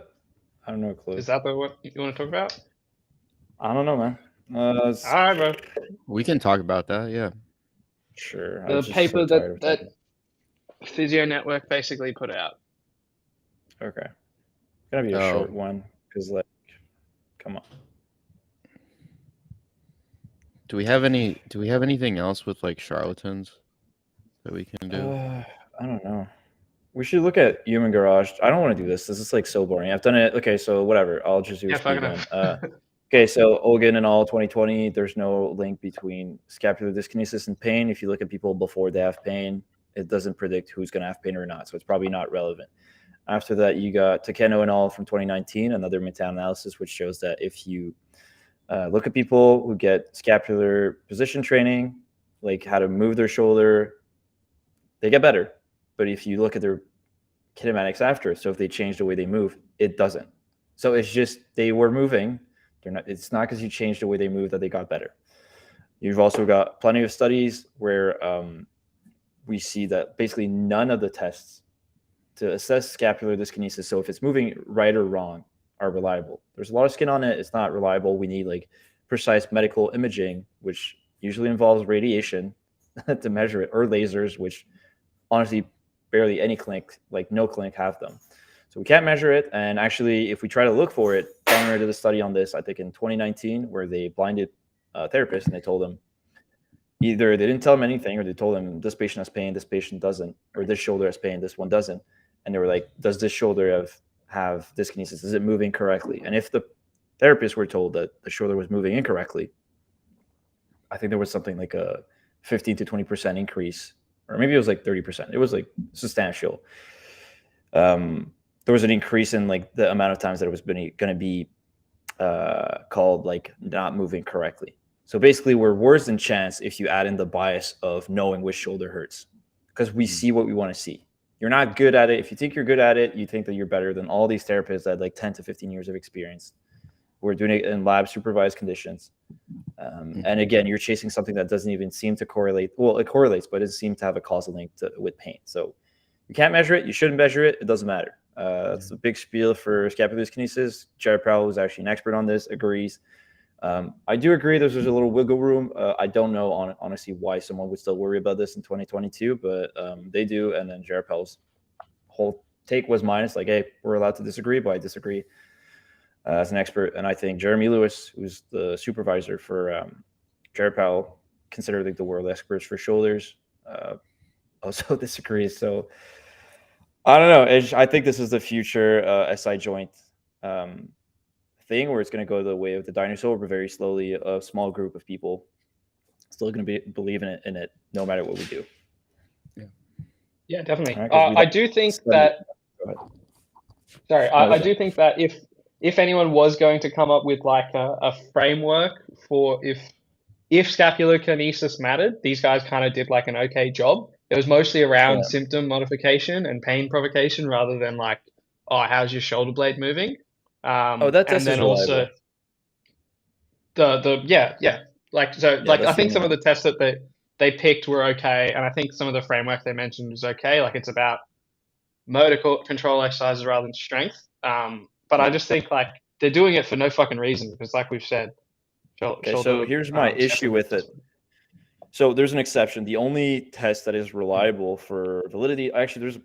I don't know. Clue. Is that the one you want to talk about? I don't know, man. All right, bro. We can talk about that. Yeah. Sure. The paper that Physio Network basically put out. Okay. It's gonna be a short one because, like, come on. Do we have anything else with like charlatans that we can do? I don't know. We should look at Human Garage. I don't want to do this. This is like so boring. I've done it. Okay, so whatever. I'll just do a speed run. Okay, so Olgan and all 2020, there's no link between scapular dyskinesis and pain. If you look at people before they have pain, it doesn't predict who's going to have pain or not. So it's probably not relevant. After that, you got Takeno and all from 2019, another meta-analysis, which shows that if you look at people who get scapular position training, like how to move their shoulder, they get better. But if you look at their kinematics after, so if they change the way they move, it doesn't. So it's just they were moving. It's not because you changed the way they move that they got better. You've also got plenty of studies where we see that basically none of the tests to assess scapular dyskinesis, so if it's moving right or wrong, are reliable. There's a lot of skin on it. It's not reliable. We need like precise medical imaging, which usually involves radiation to measure it, or lasers, which honestly barely any clinic, like no clinic, have them. So we can't measure it. And actually, if we try to look for it, Dahmer did a study on this, I think in 2019, where they blinded therapists and they told them, either they didn't tell them anything, or they told them this patient has pain, this patient doesn't, or this shoulder has pain, this one doesn't. And they were like, does this shoulder have dyskinesis? Is it moving correctly? And if the therapists were told that the shoulder was moving incorrectly, I think there was something like a 15 to 20% increase, or maybe it was like 30%. It was like substantial. There was an increase in like the amount of times that it was going to be called like not moving correctly. So basically, we're worse than chance if you add in the bias of knowing which shoulder hurts, because we see what we want to see. You're not good at it. If you think you're good at it, you think that you're better than all these therapists that had like 10 to 15 years of experience. We're doing it in lab supervised conditions. And again, you're chasing something that doesn't even seem to correlate. Well, it correlates, but it doesn't seem to have a causal link with pain. So you can't measure it. You shouldn't measure it. It doesn't matter. That's a big spiel for scapular dyskinesis. Jared Powell, who's actually an expert on this, agrees. I do agree there's a little wiggle room. I don't know honestly why someone would still worry about this in 2022, but they do. And then Jared Powell's whole take was mine. It's like, hey, we're allowed to disagree, but I disagree as an expert. And I think Jeremy Lewis, who's the supervisor for Jared Powell, considered like the world experts for shoulders, also disagrees. So I don't know. I think this is the future SI joint thing, where it's going to go the way of the dinosaur, but very slowly. A small group of people still going to believe in it no matter what we do. Yeah, definitely. Right, I do think that. Sorry, I do think that if anyone was going to come up with like a framework for if scapular kinesis mattered, these guys kind of did like an okay job. It was mostly around symptom modification and pain provocation, rather than like, oh, how's your shoulder blade moving? That test and then is also I think some of the tests that they picked were okay, and I think some of the framework they mentioned was okay. Like it's about motor control exercises rather than strength. But I just think like they're doing it for no fucking reason, because like we've said. So here's my issue with it. So there's an exception. The only test that is reliable for validity, actually,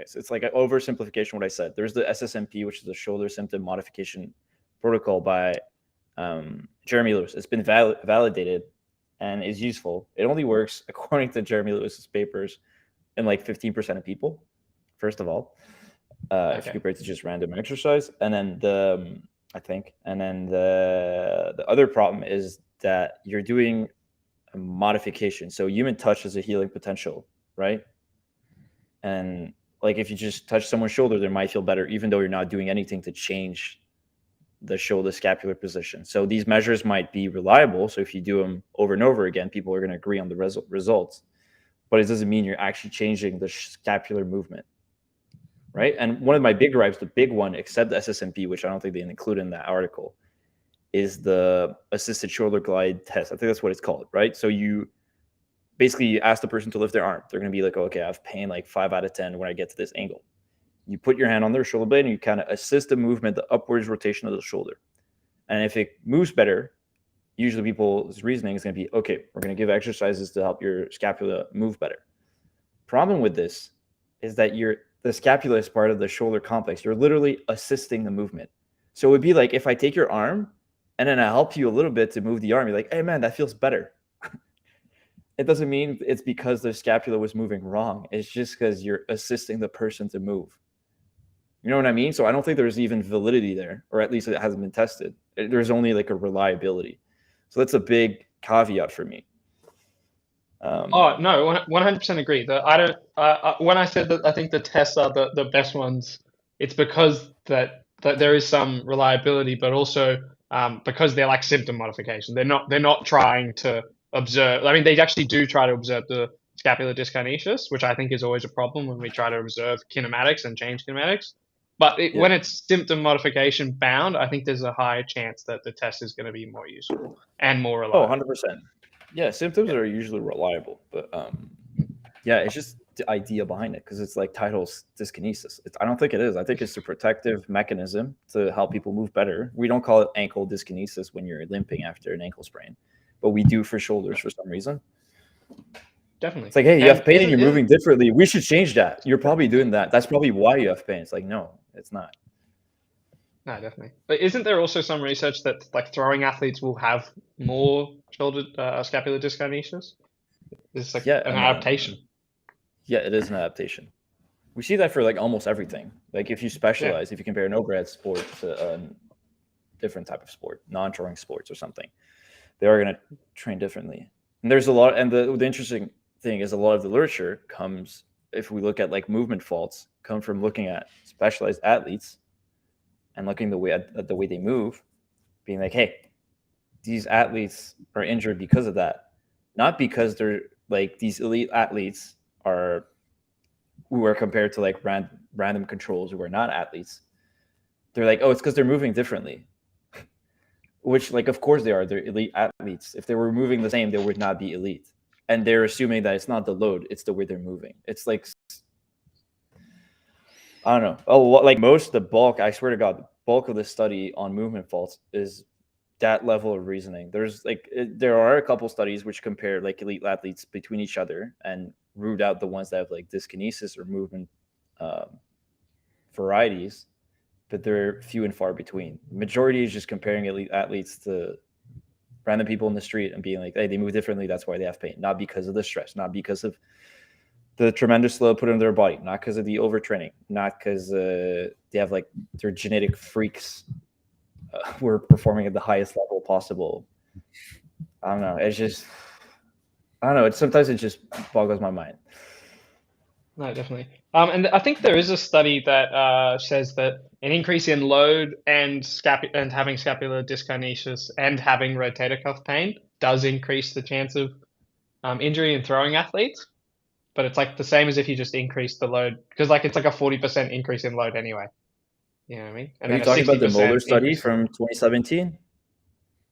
so it's like an oversimplification what I said. There's the SSMP, which is the shoulder symptom modification protocol by Jeremy Lewis. It's been validated and is useful. It only works, according to Jeremy Lewis's papers, in like 15% of people, first of all, if you compare it to just random exercise. And then the other problem is that you're doing a modification. So human touch has a healing potential, right? And like if you just touch someone's shoulder, they might feel better, even though you're not doing anything to change the shoulder scapular position. So these measures might be reliable. So if you do them over and over again, people are going to agree on the results. But it doesn't mean you're actually changing the scapular movement, right? And one of my big gripes, the big one, except the SSMP, which I don't think they include in that article, is the assisted shoulder glide test. I think that's what it's called, right? So you basically ask the person to lift their arm. They're going to be like, okay, I have pain like 5 out of 10 when I get to this angle. You put your hand on their shoulder blade and you kind of assist the movement, the upwards rotation of the shoulder. And if it moves better, usually people's reasoning is going to be, okay, we're going to give exercises to help your scapula move better. Problem with this is that the scapula is part of the shoulder complex. You're literally assisting the movement. So it would be like if I take your arm and then I help you a little bit to move the arm, you're like, hey man, that feels better. It doesn't mean it's because the scapula was moving wrong. It's just because you're assisting the person to move. You know what I mean? So I don't think there's even validity there, or at least it hasn't been tested. There's only like a reliability. So that's a big caveat for me. No, 100% agree. When I said that I think the tests are the best ones, it's because that there is some reliability, but also because they're like symptom modification. They're not trying to observe. I mean, they actually do try to observe the scapular dyskinesis, which I think is always a problem when we try to observe kinematics and change kinematics. But when it's symptom modification bound, I think there's a higher chance that the test is going to be more useful and more reliable. Oh, 100%. Yeah, symptoms are usually reliable, but yeah, it's just the idea behind it because it's like titles dyskinesis. I don't think it is. I think it's a protective mechanism to help people move better. We don't call it ankle dyskinesis when you're limping after an ankle sprain, but we do for shoulders for some reason. Definitely. It's like, hey, you have pain and you're moving differently. We should change that. You're probably doing that. That's probably why you have pain. It's like, no, it's not. No, definitely. But isn't there also some research that like throwing athletes will have more shoulder scapular dyskinesias? It's like an adaptation. Yeah, it is an adaptation. We see that for like almost everything. Like if you specialize, if you compare no grad sport to a different type of sport, non-throwing sports or something, they are going to train differently. And there's a lot. And the interesting thing is a lot of the literature comes, if we look at like movement faults, come from looking at specialized athletes and looking at the way they move, being like, hey, these athletes are injured because of that, not because they're like these elite athletes are who are compared to like random controls who are not athletes. They're like, oh, it's because they're moving differently, which like of course they are. They're elite athletes. If they were moving the same, they would not be elite. And they're assuming that it's not the load, it's the way they're moving. It's like, I don't know. Like the bulk, I swear to God, the bulk of the study on movement faults is that level of reasoning. There are a couple studies which compare like elite athletes between each other and root out the ones that have like dyskinesis or movement varieties, but they're few and far between. The majority is just comparing elite athletes to random people in the street and being like, hey, they move differently, that's why they have pain. Not because of the stress, not because of the tremendous load put on their body, not because of the overtraining, not because they have like they're genetic freaks who are performing at the highest level possible. I don't know. It's just, I don't know. Sometimes it just boggles my mind. No, definitely. And I think there is a study that says that an increase in load and having scapular dyskinesias and having rotator cuff pain does increase the chance of injury in throwing athletes. But it's like the same as if you just increase the load, because like it's like a 40% increase in load anyway. You know what I mean? And are you talking about the Moeller study from 2017?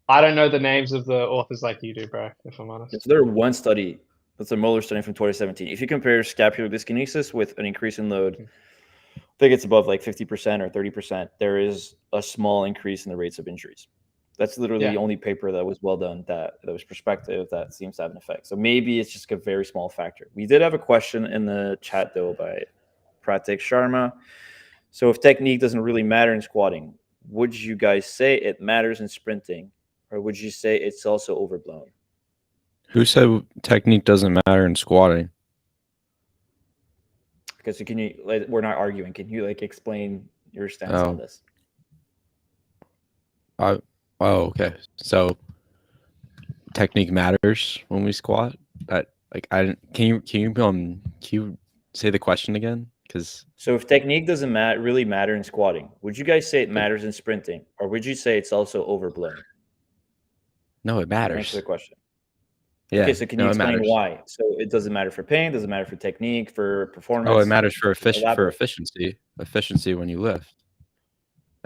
I don't know the names of the authors like you do, bro, if I'm honest. So there's one study, that's a Moeller study from 2017. If you compare scapular dyskinesis with an increase in load, I think it's above like 50% or 30%, there is a small increase in the rates of injuries. That's literally the only paper that was well done, that was prospective, that seems to have an effect. So maybe it's just a very small factor. We did have a question in the chat, though, by Pratik Sharma. So if technique doesn't really matter in squatting, would you guys say it matters in sprinting, or would you say it's also overblown? Who said technique doesn't matter in squatting? Because can you, like, we're not arguing. Can you like explain your stance on this? Oh, okay. So technique matters when we squat. Can you say the question again? So if technique doesn't really matter in squatting, would you guys say it matters in sprinting, or would you say it's also overblown? No, it matters. Answer the question. Yeah. Okay, so can you explain why? So it doesn't matter for pain, doesn't matter for technique, for performance. Oh, it matters for efficiency. Efficiency when you lift,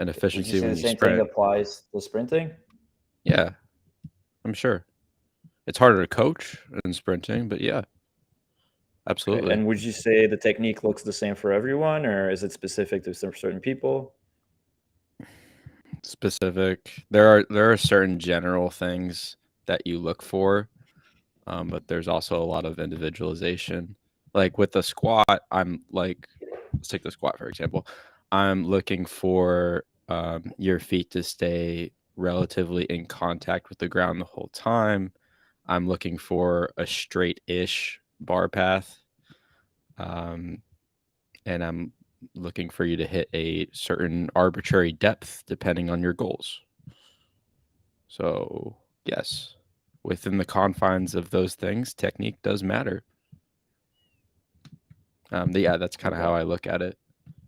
and efficiency when you sprint. The same thing applies to sprinting? Yeah, I'm sure. It's harder to coach in sprinting, but yeah, absolutely. Okay. And would you say the technique looks the same for everyone, or is it specific to some certain people? Specific. There are certain general things that you look for, but there's also a lot of individualization. Like with the squat, I'm like, let's take the squat for example. I'm looking for your feet to stay relatively in contact with the ground the whole time. I'm looking for a straight-ish bar path, and I'm looking for you to hit a certain arbitrary depth depending on your goals. So yes, within the confines of those things, technique does matter. Yeah, that's kind of how I look at it,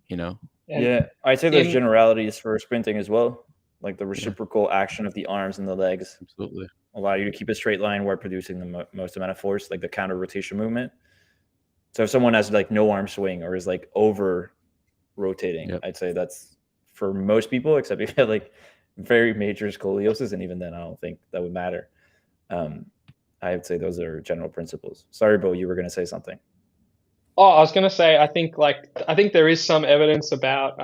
you know? Yeah, I'd say there's generalities for sprinting as well, like the reciprocal action of the arms and the legs. Absolutely. Allow you to keep a straight line while producing the most amount of force, like the counter rotation movement. So if someone has like no arm swing or is like over rotating, I'd say that's for most people, except if you have like very major scoliosis, and even then I don't think that would matter. I would say those are general principles. Sorry, Bo, you were going to say something. Oh, I was gonna say, I think there is some evidence about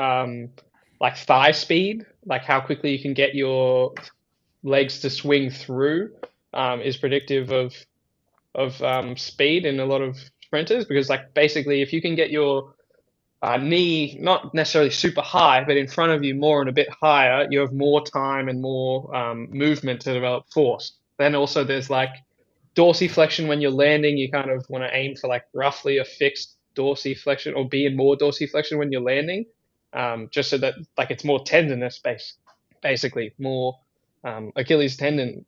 like thigh speed, like how quickly you can get your legs to swing through, is predictive of speed in a lot of sprinters. Because like basically, if you can get your knee not necessarily super high, but in front of you more and a bit higher, you have more time and more movement to develop force. Then also there's like dorsiflexion when you're landing. You kind of want to aim for like roughly a fixed dorsiflexion, or be in more dorsiflexion when you're landing, just so that like it's more tendinous basically more Achilles tendon,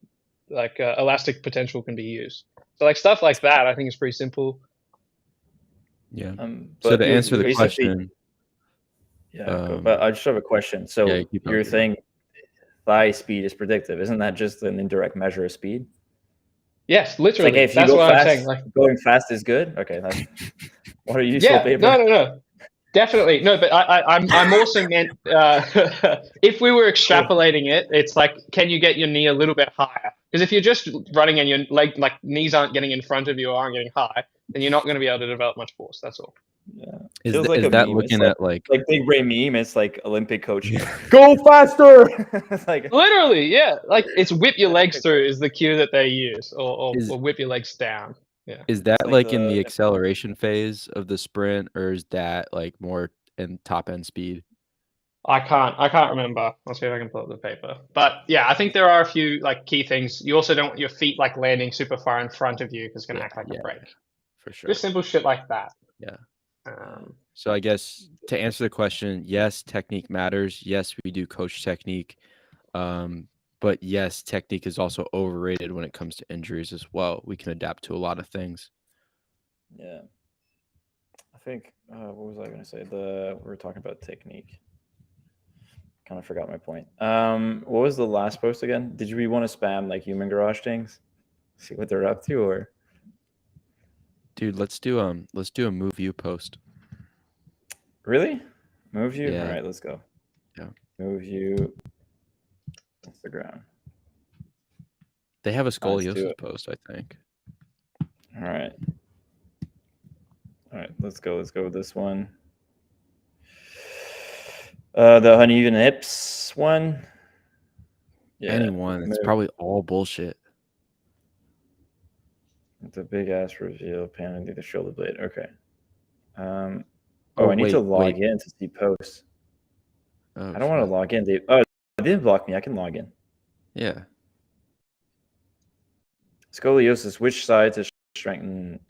like elastic potential can be used. So like stuff like that, I think is pretty simple. Yeah. But so to answer the question, but I just have a question. So yeah, you're saying thigh speed is predictive. Isn't that just an indirect measure of speed? Yes, literally. It's like, hey, if you that's go what fast, I'm saying. Like, going fast is good. Okay, that's what are you? yeah, paper? no, definitely no. But I'm also meant if we were extrapolating it, it's like, can you get your knee a little bit higher? Because if you're just running and your leg, like knees aren't getting in front of you or aren't getting high, then you're not going to be able to develop much force. That's all. Yeah. Is like that meme. looking it's at like Big Ray meme? It's like Olympic coaching. Go faster! It's like Literally, yeah. Like it's whip your legs through is the cue that they use, or whip your legs down. Yeah. Is that like like in the acceleration phase of the sprint, or is that like more in top end speed? I can't remember. I'll see if I can pull up the paper. But yeah, I think there are a few like key things. You also don't want your feet like landing super far in front of you because it's gonna act like a brake. For sure. Just simple shit like that. Yeah. So I guess to answer the question, yes, technique matters. Yes, we do coach technique. But yes, technique is also overrated when it comes to injuries as well. We can adapt to a lot of things. Yeah. I think what was I going to say? We were talking about technique. Kind of forgot my point. What was the last post again? Did we want to spam like human garage things? See what they're up to, or dude, let's do a move you post. Really? Move you? Yeah. All right, let's go. Yeah. Move you. Instagram. They have a scoliosis post, I think. All right. All right, let's go. Let's go with this one. The uneven hips one. Yeah. Anyone. It's probably all bullshit. The big ass reveal, pan under the shoulder blade. Okay. I need to log in to see posts. Oh, I don't want to log in. They didn't block me. I can log in. Yeah. Scoliosis. Which side to strengthen?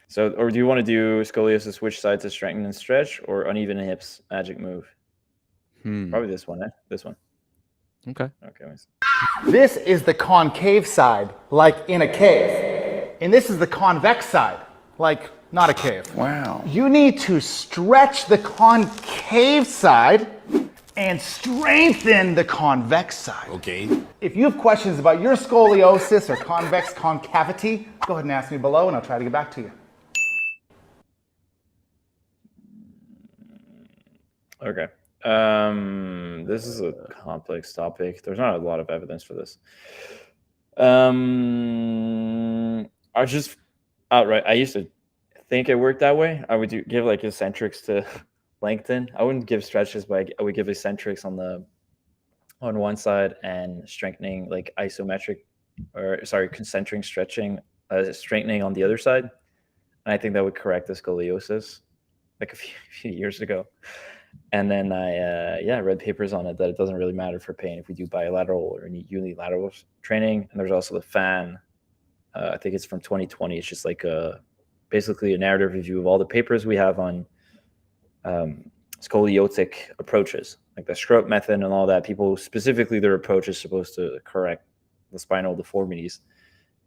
So, or do you want to do scoliosis? Which side to strengthen and stretch, or uneven hips? Magic move. Probably this one. This one. Okay. Okay. This is the concave side, like in a cave. And this is the convex side, like not a cave. Wow. You need to stretch the concave side and strengthen the convex side. Okay. If you have questions about your scoliosis or convex concavity, go ahead and ask me below and I'll try to get back to you. Okay. This is a complex topic. There's not a lot of evidence for this. I just outright, I used to think it worked that way. I would give like eccentrics to lengthen. I wouldn't give stretches, but I would give eccentrics on one side and strengthening, like concentric stretching, straightening on the other side. And I think that would correct the scoliosis like a few years ago. And then I read papers on it that it doesn't really matter for pain if we do bilateral or unilateral training. And there's also the FAN. I think it's from 2020. It's just like basically a narrative review of all the papers we have on scoliotic approaches, like the Scrope method and all that. People specifically, their approach is supposed to correct the spinal deformities,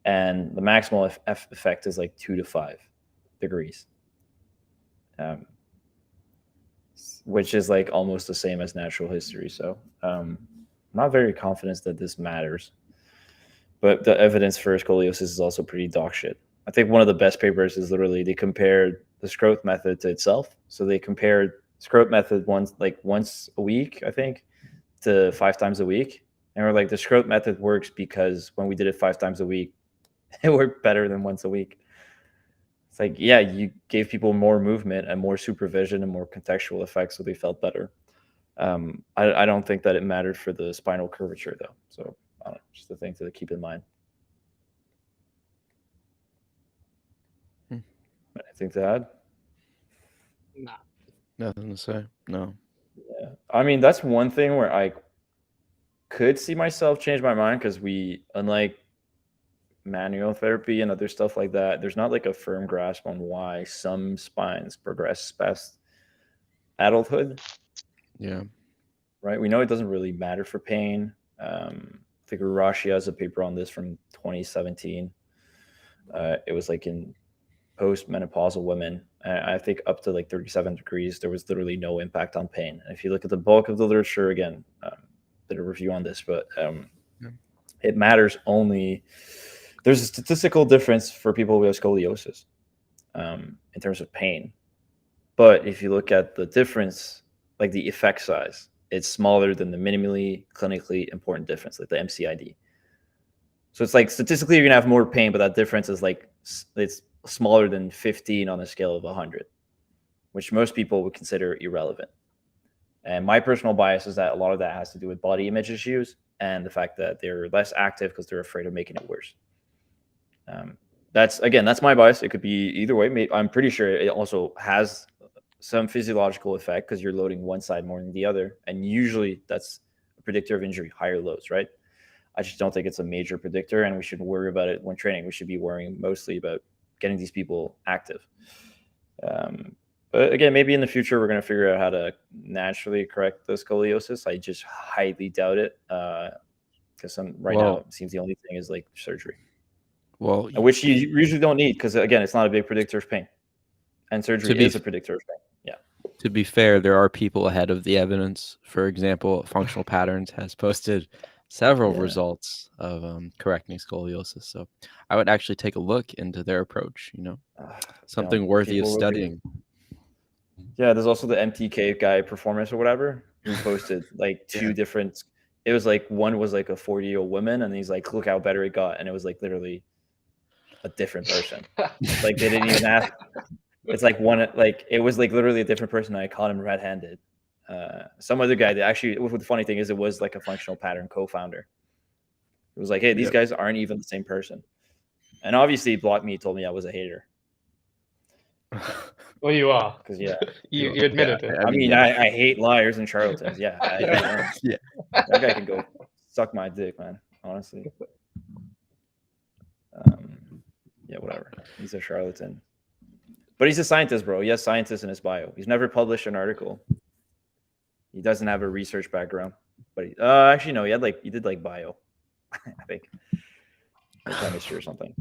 and the maximal effect is like 2 to 5 degrees. Which is like almost the same as natural history. So I'm not very confident that this matters. But the evidence for scoliosis is also pretty dog shit. I think one of the best papers is literally they compared the Scrope method to itself. So they compared Scrope method once a week, I think, to 5 times a week. And we're like, the scrot method works because when we did it 5 times a week, it worked better than once a week. It's like, yeah, you gave people more movement and more supervision and more contextual effects, so they felt better. I don't think that it mattered for the spinal curvature, though. So I don't know, just a thing to keep in mind. Anything to add? Nah. Nothing to say. No. Yeah. I mean, that's one thing where I could see myself change my mind, because unlike manual therapy and other stuff like that, there's not like a firm grasp on why some spines progress past adulthood. Yeah. Right. We know it doesn't really matter for pain. I think Urashi has a paper on this from 2017. It was like in post-menopausal women. I think up to like 37 degrees, there was literally no impact on pain. And if you look at the bulk of the literature, again, did a review on this, but it matters only. There's a statistical difference for people who have scoliosis in terms of pain. But if you look at the difference, like the effect size, it's smaller than the minimally clinically important difference, like the MCID. So it's like statistically you're gonna have more pain, but that difference is like it's smaller than 15 on a scale of 100, which most people would consider irrelevant. And my personal bias is that a lot of that has to do with body image issues and the fact that they're less active because they're afraid of making it worse. That's my bias. It could be either way. I'm pretty sure it also has some physiological effect because you're loading one side more than the other. And usually that's a predictor of injury, higher loads, right? I just don't think it's a major predictor, and we shouldn't worry about it when training. We should be worrying mostly about getting these people active. But again, maybe in the future, we're going to figure out how to naturally correct the scoliosis. I just highly doubt it because now it seems the only thing is like surgery. Well, which you usually don't need because, again, it's not a big predictor of pain. And surgery is a predictor of pain. Yeah. To be fair, there are people ahead of the evidence. For example, Functional Patterns has posted several results of correcting scoliosis. So I would actually take a look into their approach, something worthy of studying. Yeah, there's also the MTK guy Performance or whatever, who posted like two different. It was like one was like a 40-year-old woman, and he's like, look how better it got. And it was like literally a different person. Like they didn't even ask. It's like it was like literally a different person. I caught him red-handed. Some other guy that actually, the funny thing is, it was like a Functional Pattern co-founder. It was like, hey, these guys aren't even the same person. And obviously, Block Me told me I was a hater. Well, you are. Because you admitted it. I mean, I hate liars and charlatans. Yeah. That guy can go suck my dick, man. Honestly. Whatever. He's a charlatan. But he's a scientist, bro. He has scientists in his bio. He's never published an article. He doesn't have a research background. But actually, no. He did like bio, I think, or chemistry or something.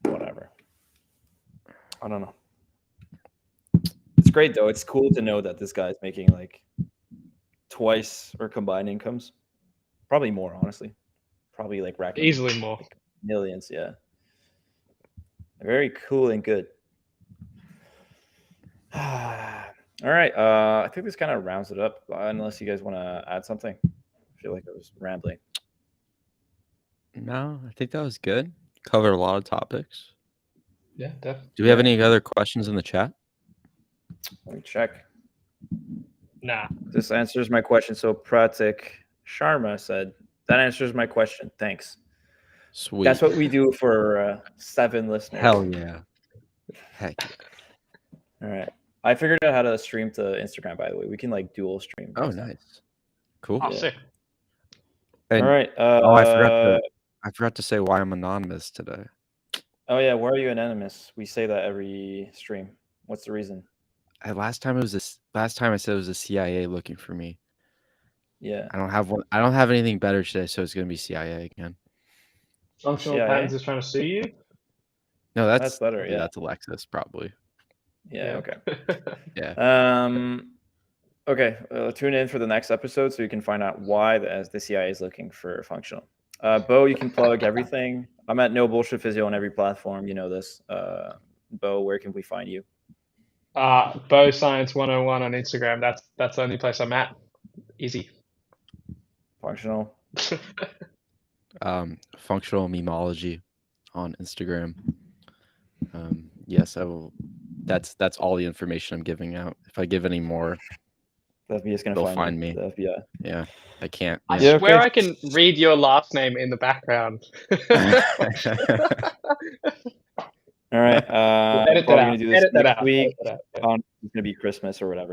Whatever. I don't know. It's great though. It's cool to know that this guy's making like twice or combined incomes. Probably more, honestly. Probably like racking easily more. Like millions, yeah. Very cool and good. All right. I think this kind of rounds it up, unless you guys want to add something. I feel like I was rambling. No, I think that was good. Covered a lot of topics. Yeah, definitely. Do we have any other questions in the chat? Let me check. Nah. This answers my question. So Pratik Sharma said, that answers my question. Thanks. Sweet. That's what we do for 7 listeners. Hell yeah. Heck yeah. All right. I figured out how to stream to Instagram, by the way. We can like dual stream. Oh, nice. Cool. Oh, sick. And, all right. I forgot to say why I'm anonymous today. Oh yeah, why are you anonymous? We say that every stream. What's the reason? Last time I said it was the CIA looking for me. Yeah. I don't have anything better today, so it's gonna be CIA again. Functional Patterns is trying to sue you? No, that's better. Yeah, that's Alexis probably. Yeah. Okay. Yeah. Okay. Tune in for the next episode so you can find out why the CIA is looking for Functional. Bo, you can plug everything. I'm at No Bullshit Physio on every platform. You know this. Bo, where can we find you? Bo Science 101 on Instagram. That's the only place I'm at. Easy. Functional. Functional memology on Instagram. Yes, I will. That's all the information I'm giving out. If I give any more, The FBI is gonna they'll find find you. me. The FBI. Yeah, I can't. I Yeah, swear okay. I can read your last name in the background. All right. Edit that Probably out. gonna do this Edit that next out. week. Edit that out. It's gonna be Christmas or whatever.